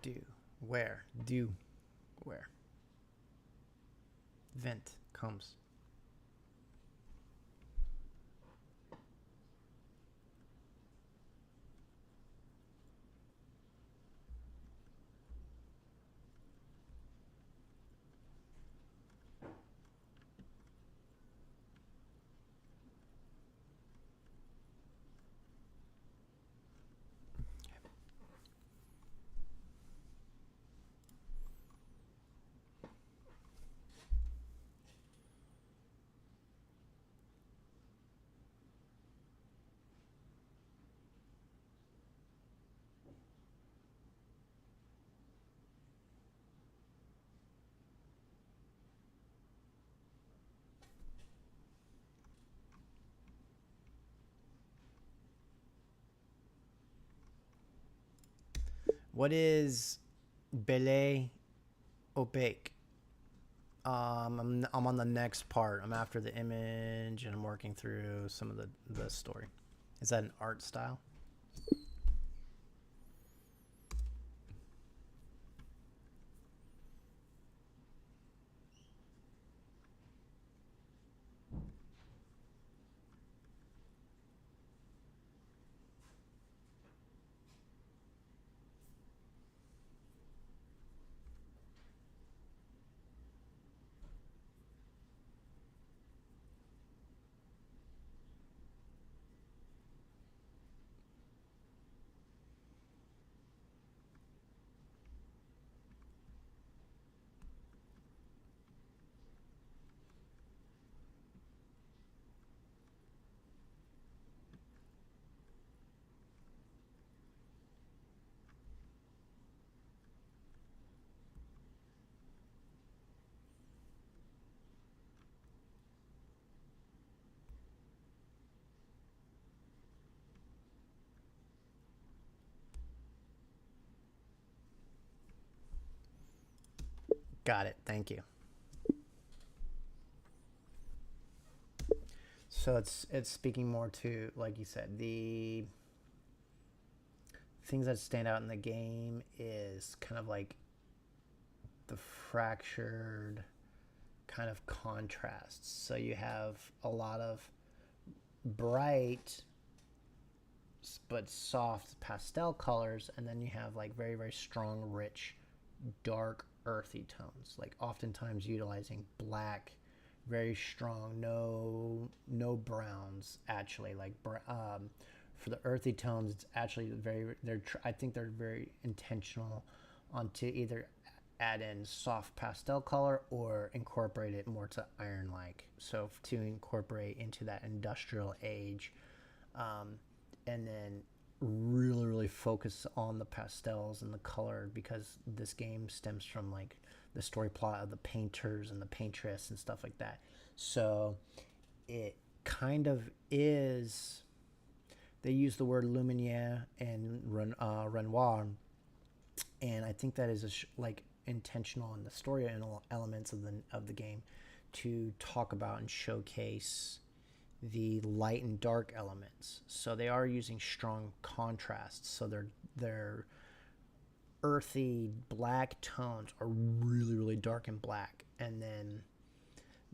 do, where. Vent, comes. What is basé opaque? I'm on the next part. I'm after the image and I'm working through some of the story. Is that an art style? Got it. Thank you. So it's speaking more to, like you said, the things that stand out in the game is kind of like the fractured kind of contrasts. So you have a lot of bright but soft pastel colors, and then you have like very, very strong, rich, dark, earthy tones, like oftentimes utilizing black, very strong, no browns, actually, like for the earthy tones, it's actually I think they're very intentional on to either add in soft pastel color or incorporate it more to iron-like, so to incorporate into that industrial age, and then really, really focus on the pastels and the color, because this game stems from like the story plot of the painters and the paintress and stuff like that. So it kind of is, they use the word luminaire and Renoir, and I think that is like intentional in the story elements of the game to talk about and showcase the light and dark elements. So they are using strong contrasts. So their earthy black tones are really, really dark and black, and then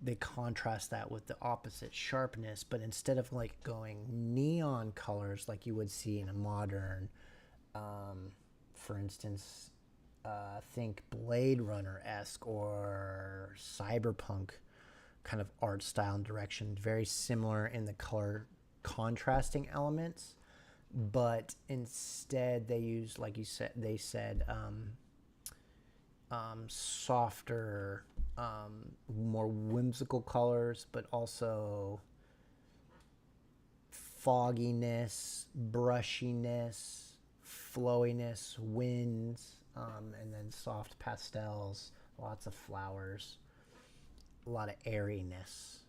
they contrast that with the opposite sharpness, but instead of like going neon colors like you would see in a modern, for instance, think Blade Runner-esque or cyberpunk kind of art style and direction, very similar in the color contrasting elements, but instead they use, like you said, softer, more whimsical colors, but also fogginess, brushiness, flowiness, winds, and then soft pastels, lots of flowers, a lot of airiness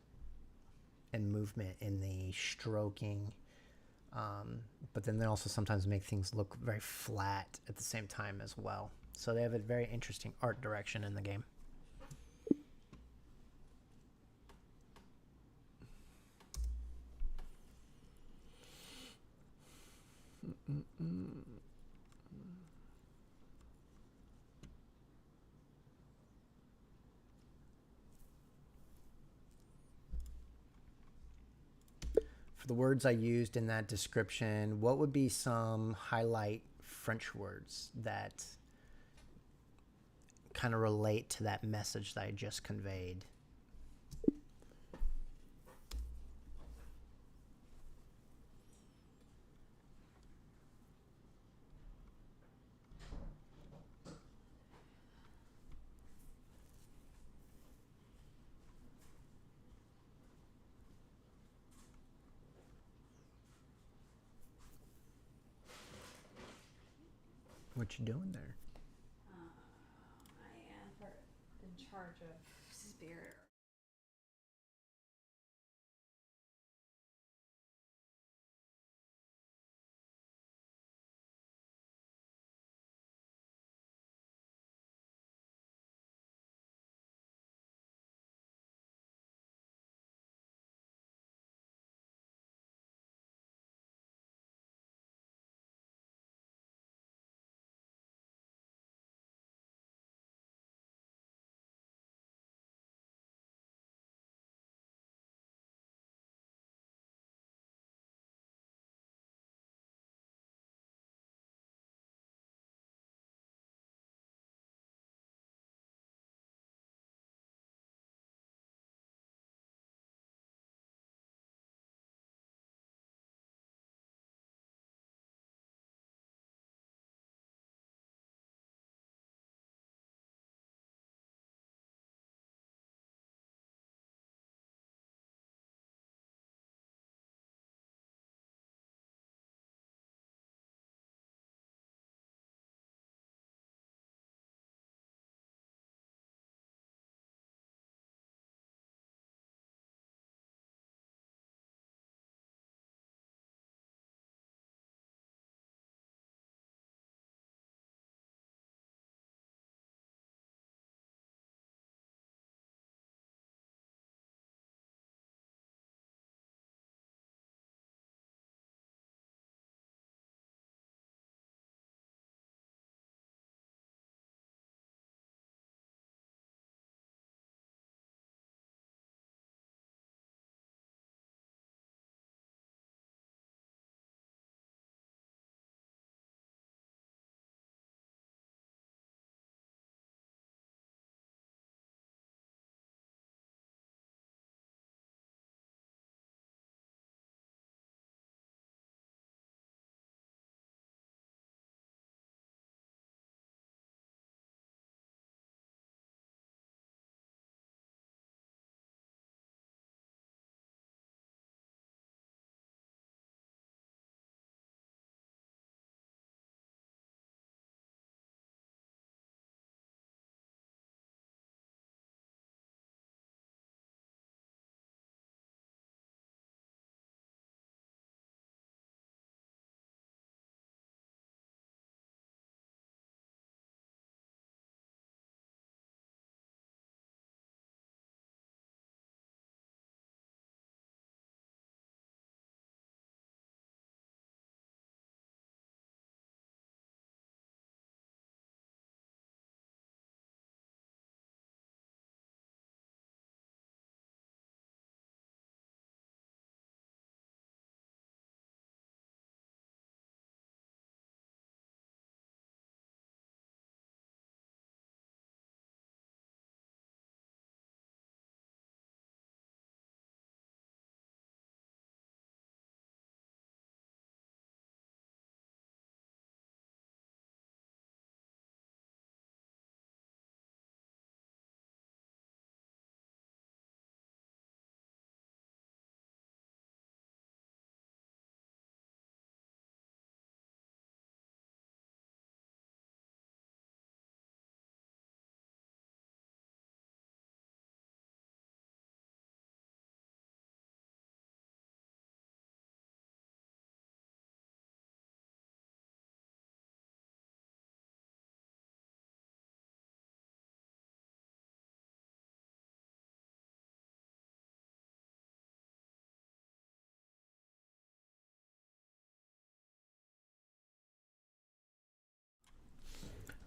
and movement in the stroking, but then they also sometimes make things look very flat at the same time as well. So they have a very interesting art direction in the game. the words I used in that description, what would be some highlight French words that kind of relate to that message that I just conveyed? What you doing there? I am in charge of spirit.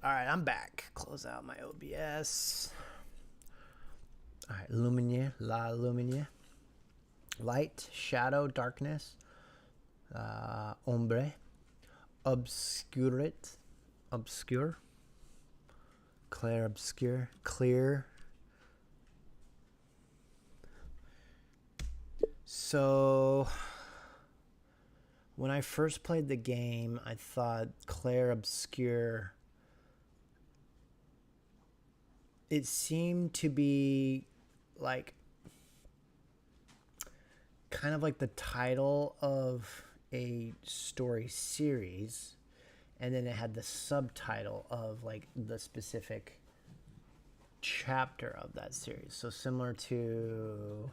All right, I'm back. Close out my OBS. All right, Lumiere, La Lumiere. Light, shadow, darkness. Ombre. Obscure. Clair obscure. Clear. So when I first played the game, I thought clair obscure, it seemed to be like kind of like the title of a story series, and then it had the subtitle of like the specific chapter of that series. So similar to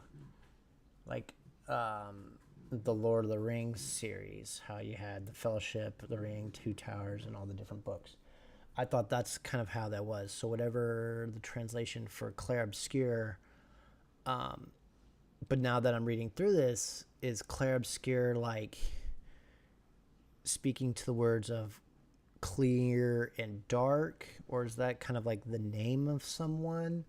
like the Lord of the Rings series, how you had the Fellowship, the Ring, Two Towers, and all the different books. I thought that's kind of how that was. So whatever the translation for clair obscure, but now that I'm reading through this, is clair obscure like speaking to the words of clear and dark, or is that kind of like the name of someone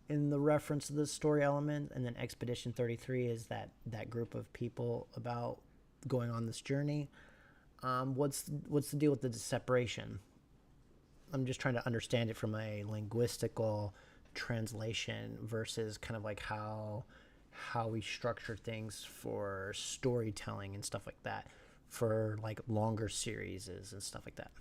in the reference of the story element? And then Expedition 33 is that group of people about going on this journey. What's the deal with the separation? I'm just trying to understand it from a linguistical translation versus kind of like how we structure things for storytelling and stuff like that, for like longer series and stuff like that.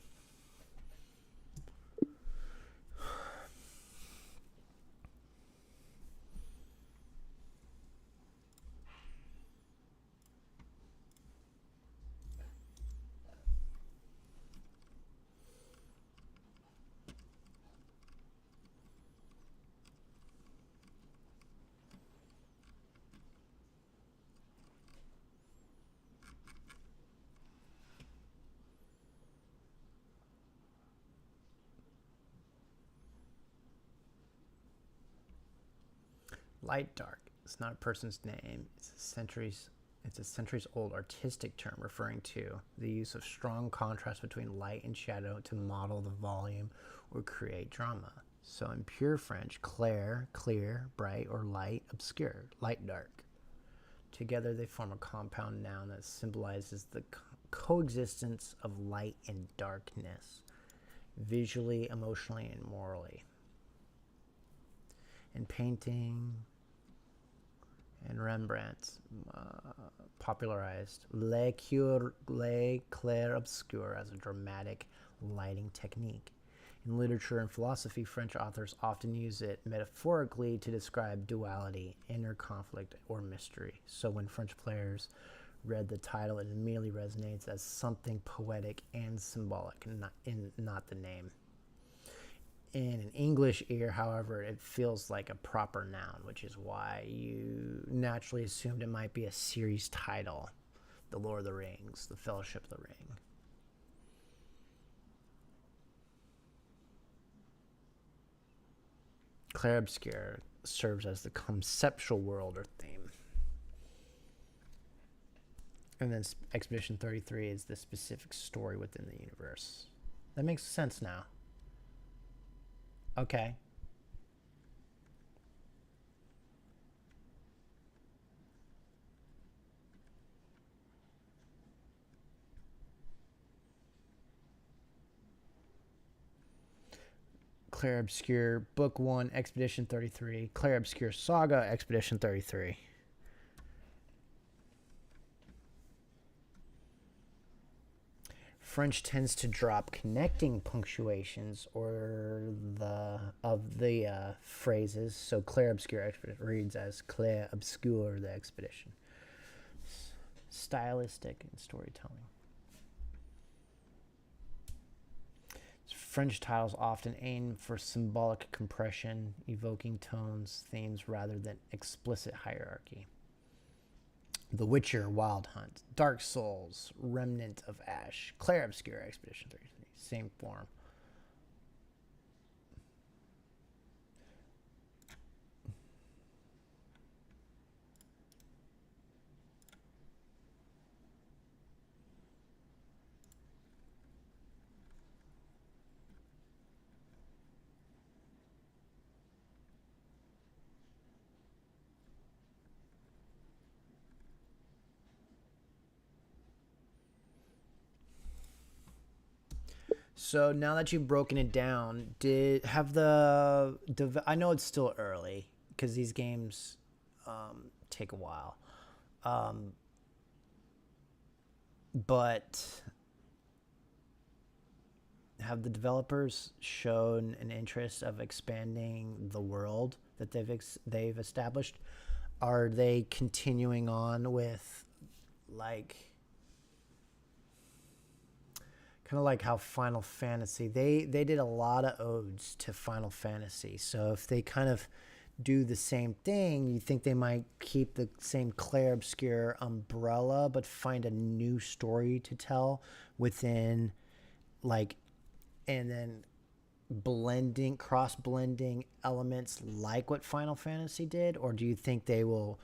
Light dark. It's not a person's name. It's a centuries old artistic term referring to the use of strong contrast between light and shadow to model the volume or create drama. So in pure French, clair, clear, bright, or light, obscure, light dark. Together they form a compound noun that symbolizes the coexistence of light and darkness, visually, emotionally, and morally. In painting and Rembrandt popularized le clair obscur as a dramatic lighting technique. In literature and philosophy, French authors often use it metaphorically to describe duality, inner conflict, or mystery. So when French players read the title, it immediately resonates as something poetic and symbolic, not the name. In an English ear, however, it feels like a proper noun, which is why you naturally assumed it might be a series title. The Lord of the Rings, the Fellowship of the Ring. Clair obscure serves as the conceptual world or theme. And then Expedition 33 is the specific story within the universe. That makes sense now. Okay. Clair obscure, Book 1, Expedition 33. Clair obscure Saga, Expedition 33. French tends to drop connecting punctuations or the phrases, so clair obscure expedition reads as clair obscure the expedition. Stylistic and storytelling. French titles often aim for symbolic compression, evoking tones, themes rather than explicit hierarchy. The Witcher, Wild Hunt, Dark Souls, Remnant of Ash, Clair Obscure, Expedition 33, same form. So now that you've broken it down, I know it's still early because these games take a while, but have the developers shown an interest of expanding the world that they've established? Are they continuing on with like kind of like how Final Fantasy, they did a lot of odes to Final Fantasy. So if they kind of do the same thing, you think they might keep the same clair obscure umbrella, but find a new story to tell within, like, and then cross blending elements like what Final Fantasy did? Or do you think they will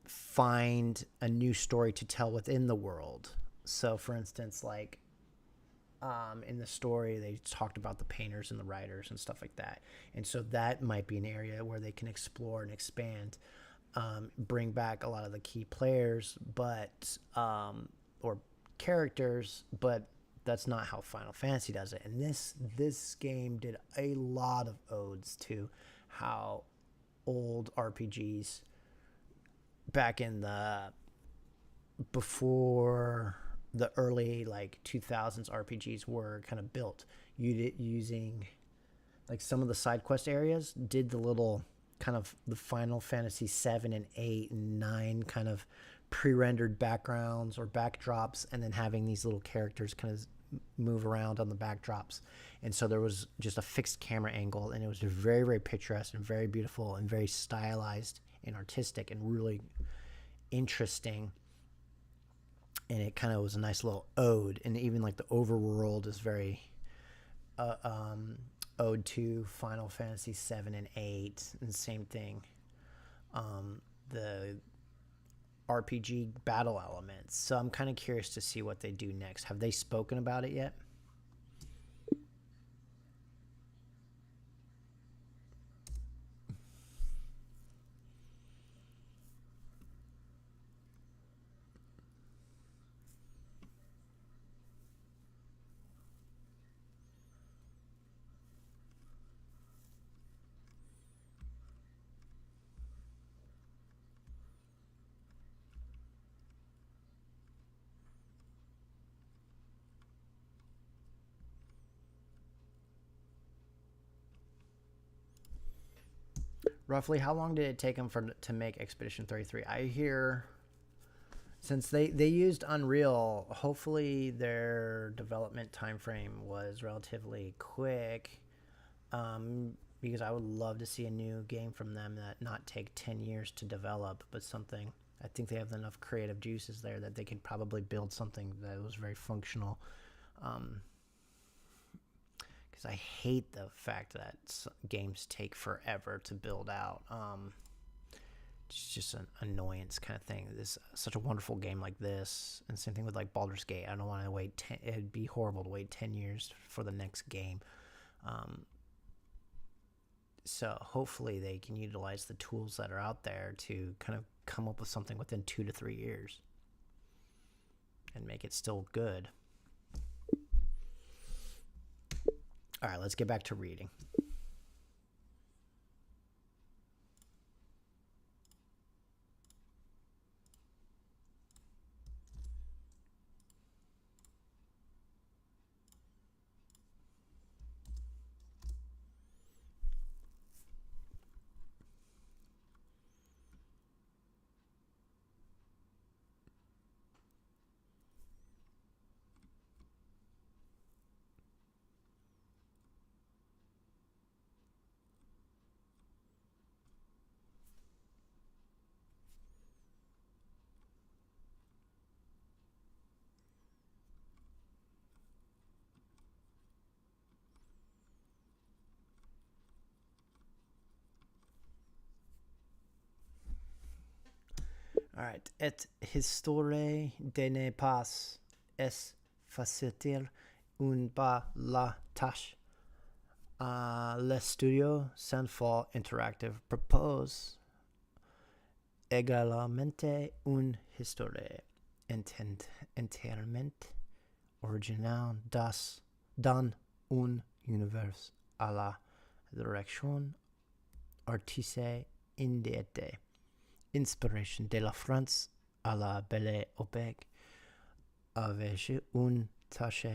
find a new story to tell within the world? So for instance, like, in the story, they talked about the painters and the writers and stuff like that. And so that might be an area where they can explore and expand, bring back a lot of the key players, but, or characters, but that's not how Final Fantasy does it. And this game did a lot of odes to how old RPGs back in before the early like 2000s RPGs were kind of built. Using like some of the side quest areas did the little kind of the Final Fantasy 7 and 8 and 9 kind of pre-rendered backgrounds or backdrops, and then having these little characters kind of move around on the backdrops. And so there was just a fixed camera angle, and it was very, very picturesque and very beautiful and very stylized and artistic and really interesting. And it kind of was a nice little ode, and even like the overworld is very ode to Final Fantasy 7 and 8, and the same thing. The RPG battle elements. So I'm kind of curious to see what they do next. Have they spoken about it yet? Roughly, how long did it take them to make Expedition 33? I hear, since they used Unreal, hopefully their development time frame was relatively quick, because I would love to see a new game from them that not take 10 years to develop, but something. I think they have enough creative juices there that they could probably build something that was very functional. Because I hate the fact that games take forever to build out. It's just an annoyance kind of thing. This such a wonderful game like this, and same thing with like Baldur's Gate. I don't want to wait. It'd be horrible to wait 10 years for the next game. So hopefully they can utilize the tools that are out there to kind of come up with something within 2 to 3 years and make it still good. All right, let's get back to reading. All right. Et histoire de ne pas es facile un pas la tâche. Le studio Sandfall Interactive propose également une histoire entièrement originale das dans un univers à la direction artistique indiette. Inspiration de la France à la belle opaque avec une tache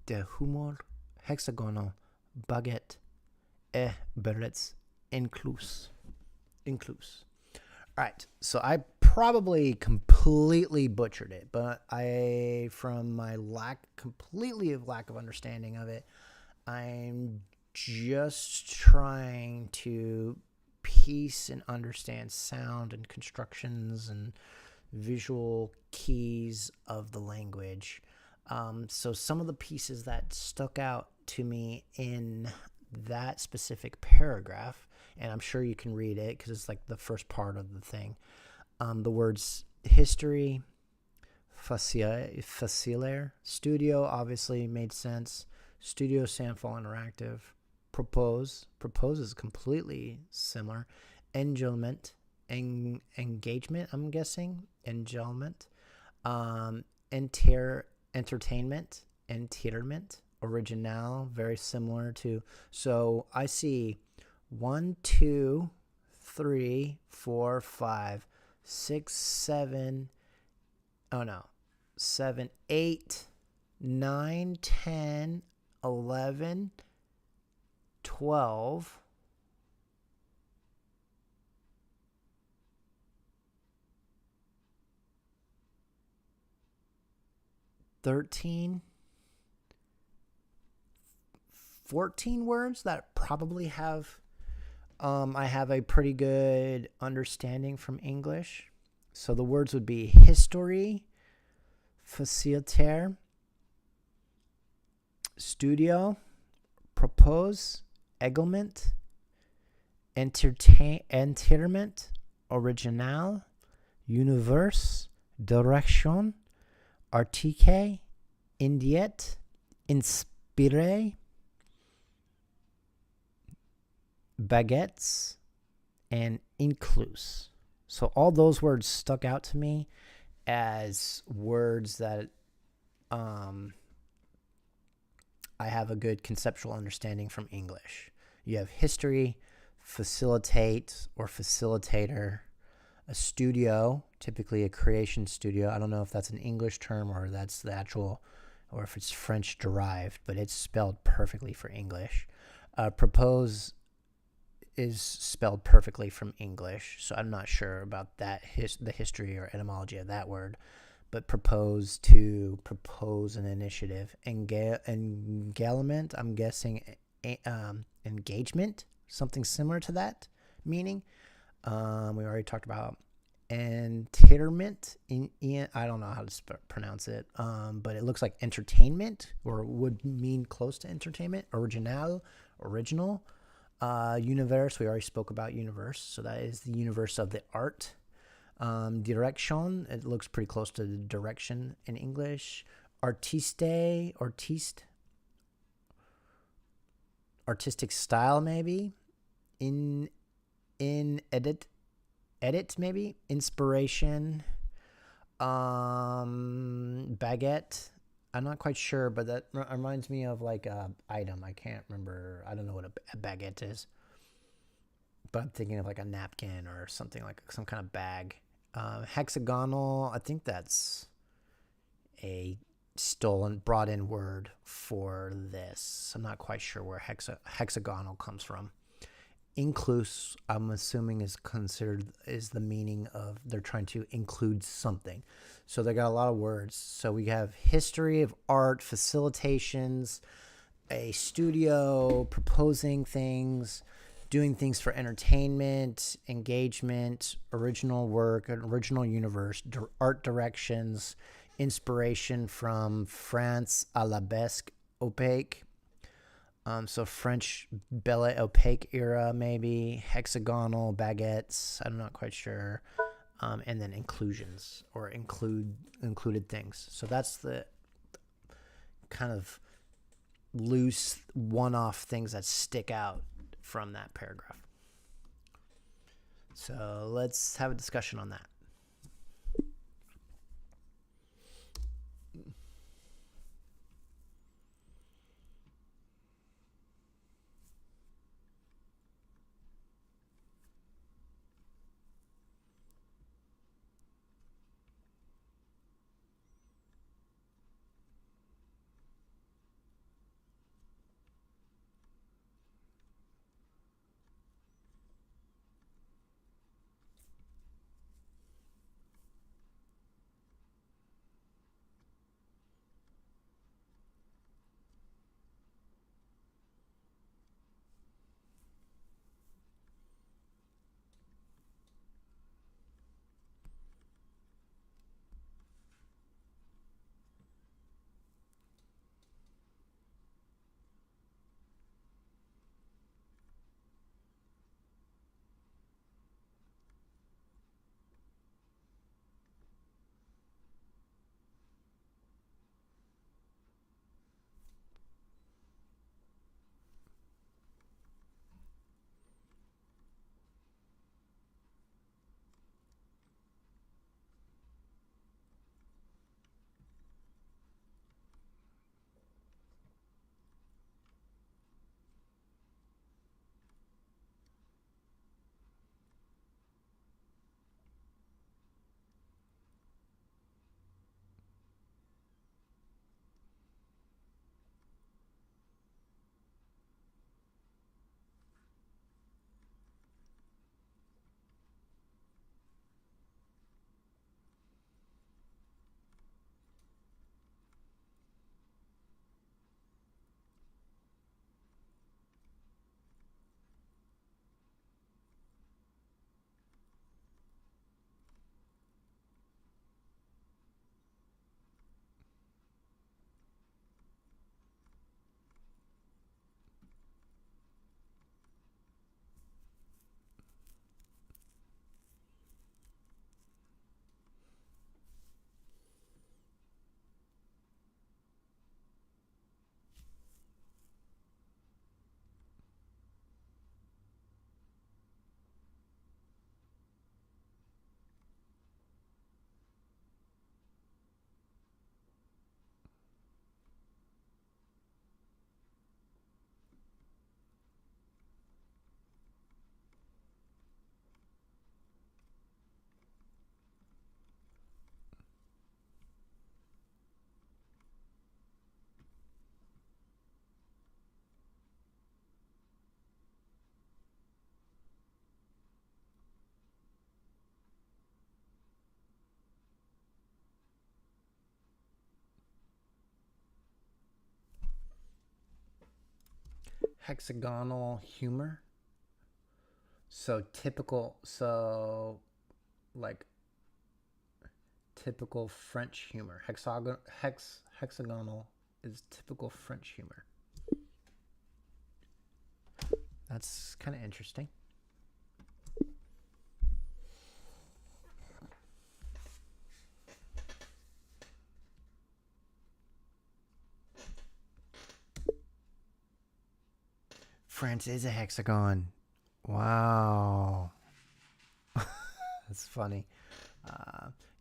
de humour hexagonal, baguette et berets inclus. All right, so I probably completely butchered it, but from my lack of understanding of it, I'm just trying to piece and understand sound and constructions and visual keys of the language. So some of the pieces that stuck out to me in that specific paragraph, and I'm sure you can read it because it's like the first part of the thing. The words history, facile, studio obviously made sense. Studio, Sandfall Interactive. Propose is completely similar. Engagement, I'm guessing. Enjoyment. Entertainment. Original, very similar to. So I see 1, 2, 3, 4, 5, 6, 7. Oh no. 7, 8, 9, 10, 11, 12. 13, 14 words that probably have I have a pretty good understanding from English. So the words would be history, facilitaire, studio, propose, également, entertainment, original, universe, direction, artique, indiette, inspiré, baguettes, and inclus. So all those words stuck out to me as words that I have a good conceptual understanding from English. You have history, facilitate or facilitator, a studio, typically a creation studio. I don't know if that's an English term or that's the actual, or if it's French derived, but it's spelled perfectly for English. Propose is spelled perfectly from English, so I'm not sure about that the history or etymology of that word. But propose, to propose an initiative. Engagement, I'm guessing engagement, something similar to that meaning. We already talked about entertainment. I don't know how to pronounce it, but it looks like entertainment, or would mean close to entertainment. Original. Universe, we already spoke about universe, so that is the universe of the art. Direction, it looks pretty close to the direction in English. Artistic style, maybe. Edit maybe. Inspiration. Baguette, I'm not quite sure, but that reminds me of like a item. I can't remember. I don't know what a baguette is, but I'm thinking of like a napkin or something, like some kind of bag. Hexagonal, I think that's a brought in word for this. I'm not quite sure where hexagonal comes from. Inclus, I'm assuming is the meaning of they're trying to include something. So they got a lot of words. So we have history of art, facilitations, a studio, proposing things, doing things for entertainment, engagement, original work, original universe, art directions, inspiration from France arabesque opaque. So French belle opaque era, maybe. Hexagonal, baguettes, I'm not quite sure. And then inclusions, or included things. So that's the kind of loose one-off things that stick out from that paragraph. So let's have a discussion on that. hexagonal humor. So like typical French humor. Hexagonal is typical French humor. That's kind of interesting. France is a hexagon. Wow. That's funny.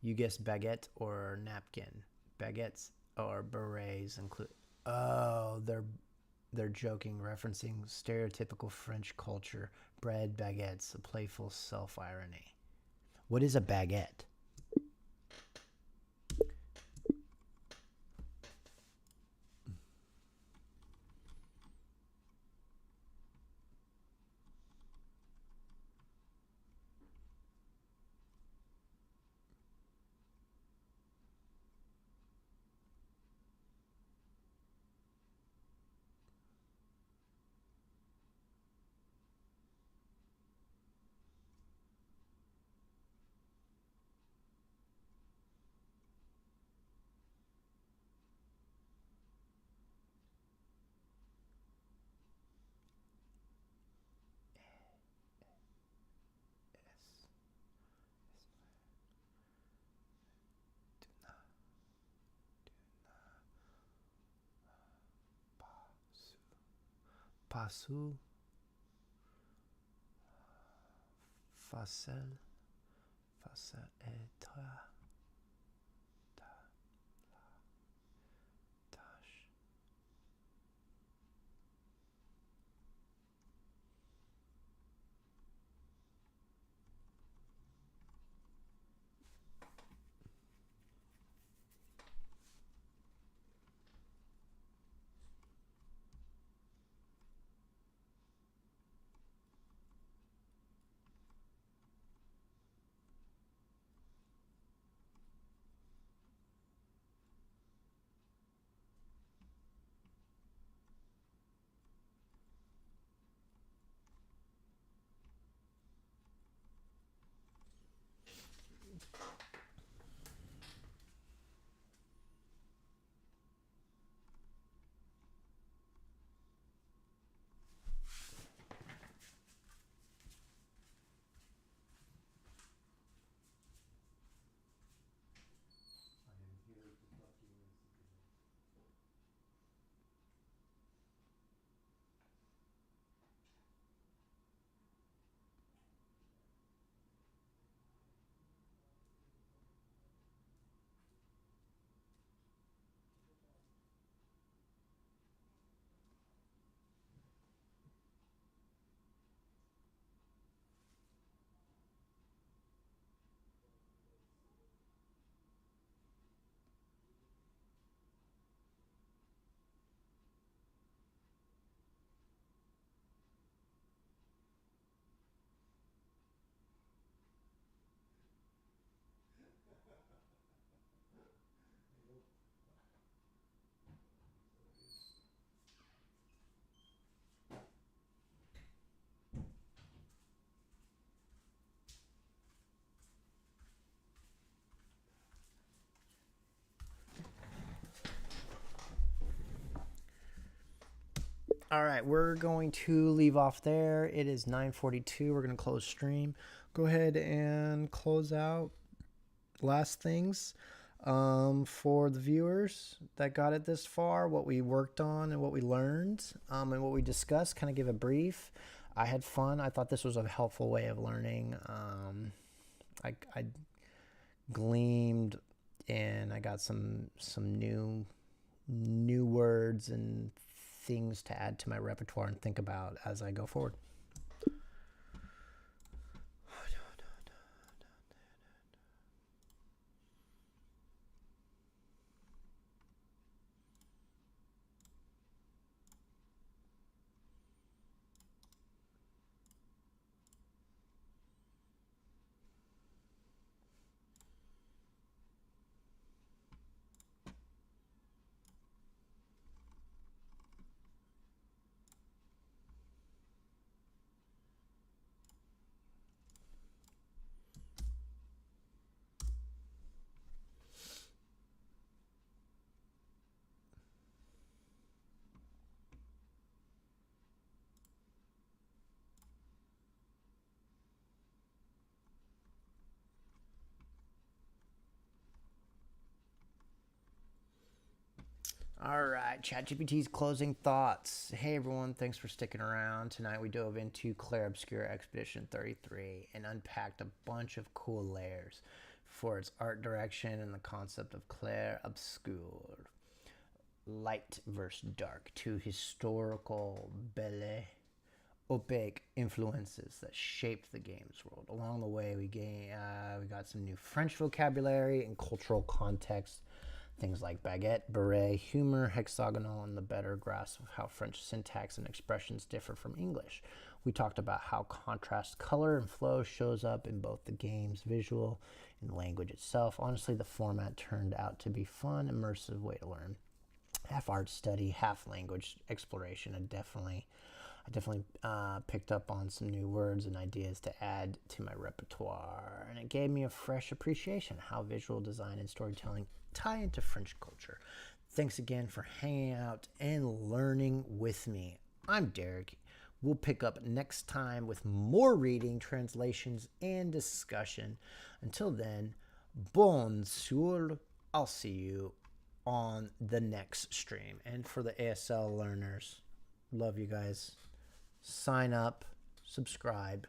You guessed baguette or napkin. Baguettes or berets include. Oh, they're joking, referencing stereotypical French culture. Bread, baguettes, a playful self-irony. What is a baguette? Pasu, facile, et tâche. All right, we're going to leave off there. It is 9:42. We're going to close stream. Go ahead and close out. Last things for the viewers that got it this far, what we worked on and what we learned and what we discussed, kind of give a brief. I had fun. I thought this was a helpful way of learning. I gleamed and I got some new words and things to add to my repertoire and think about as I go forward. All right, ChatGPT's closing thoughts. Hey everyone, thanks for sticking around. Tonight we dove into Clair Obscur Expedition 33 and unpacked a bunch of cool layers for its art direction and the concept of Clair Obscur. Light versus dark, two historical belle opaque influences that shaped the game's world. Along the way, we got some new French vocabulary and cultural context. Things like baguette, beret, humor, hexagonal, and the better grasp of how French syntax and expressions differ from English. We talked about how contrast, color, and flow shows up in both the game's visual and language itself. Honestly, the format turned out to be fun, immersive way to learn. Half art study, half language exploration. I definitely picked up on some new words and ideas to add to my repertoire, and it gave me a fresh appreciation how visual design and storytelling tie into French culture. Thanks again for hanging out and learning with me. I'm Derek. We'll pick up next time with more reading, translations, and discussion. Until then, bonjour. I'll see you on the next stream. And for the ASL learners, love you guys. Sign up, subscribe.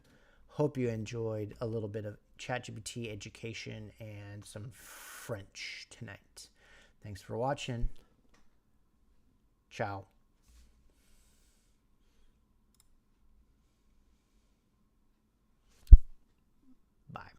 Hope you enjoyed a little bit of ChatGPT education and some French tonight. Thanks for watching. Ciao.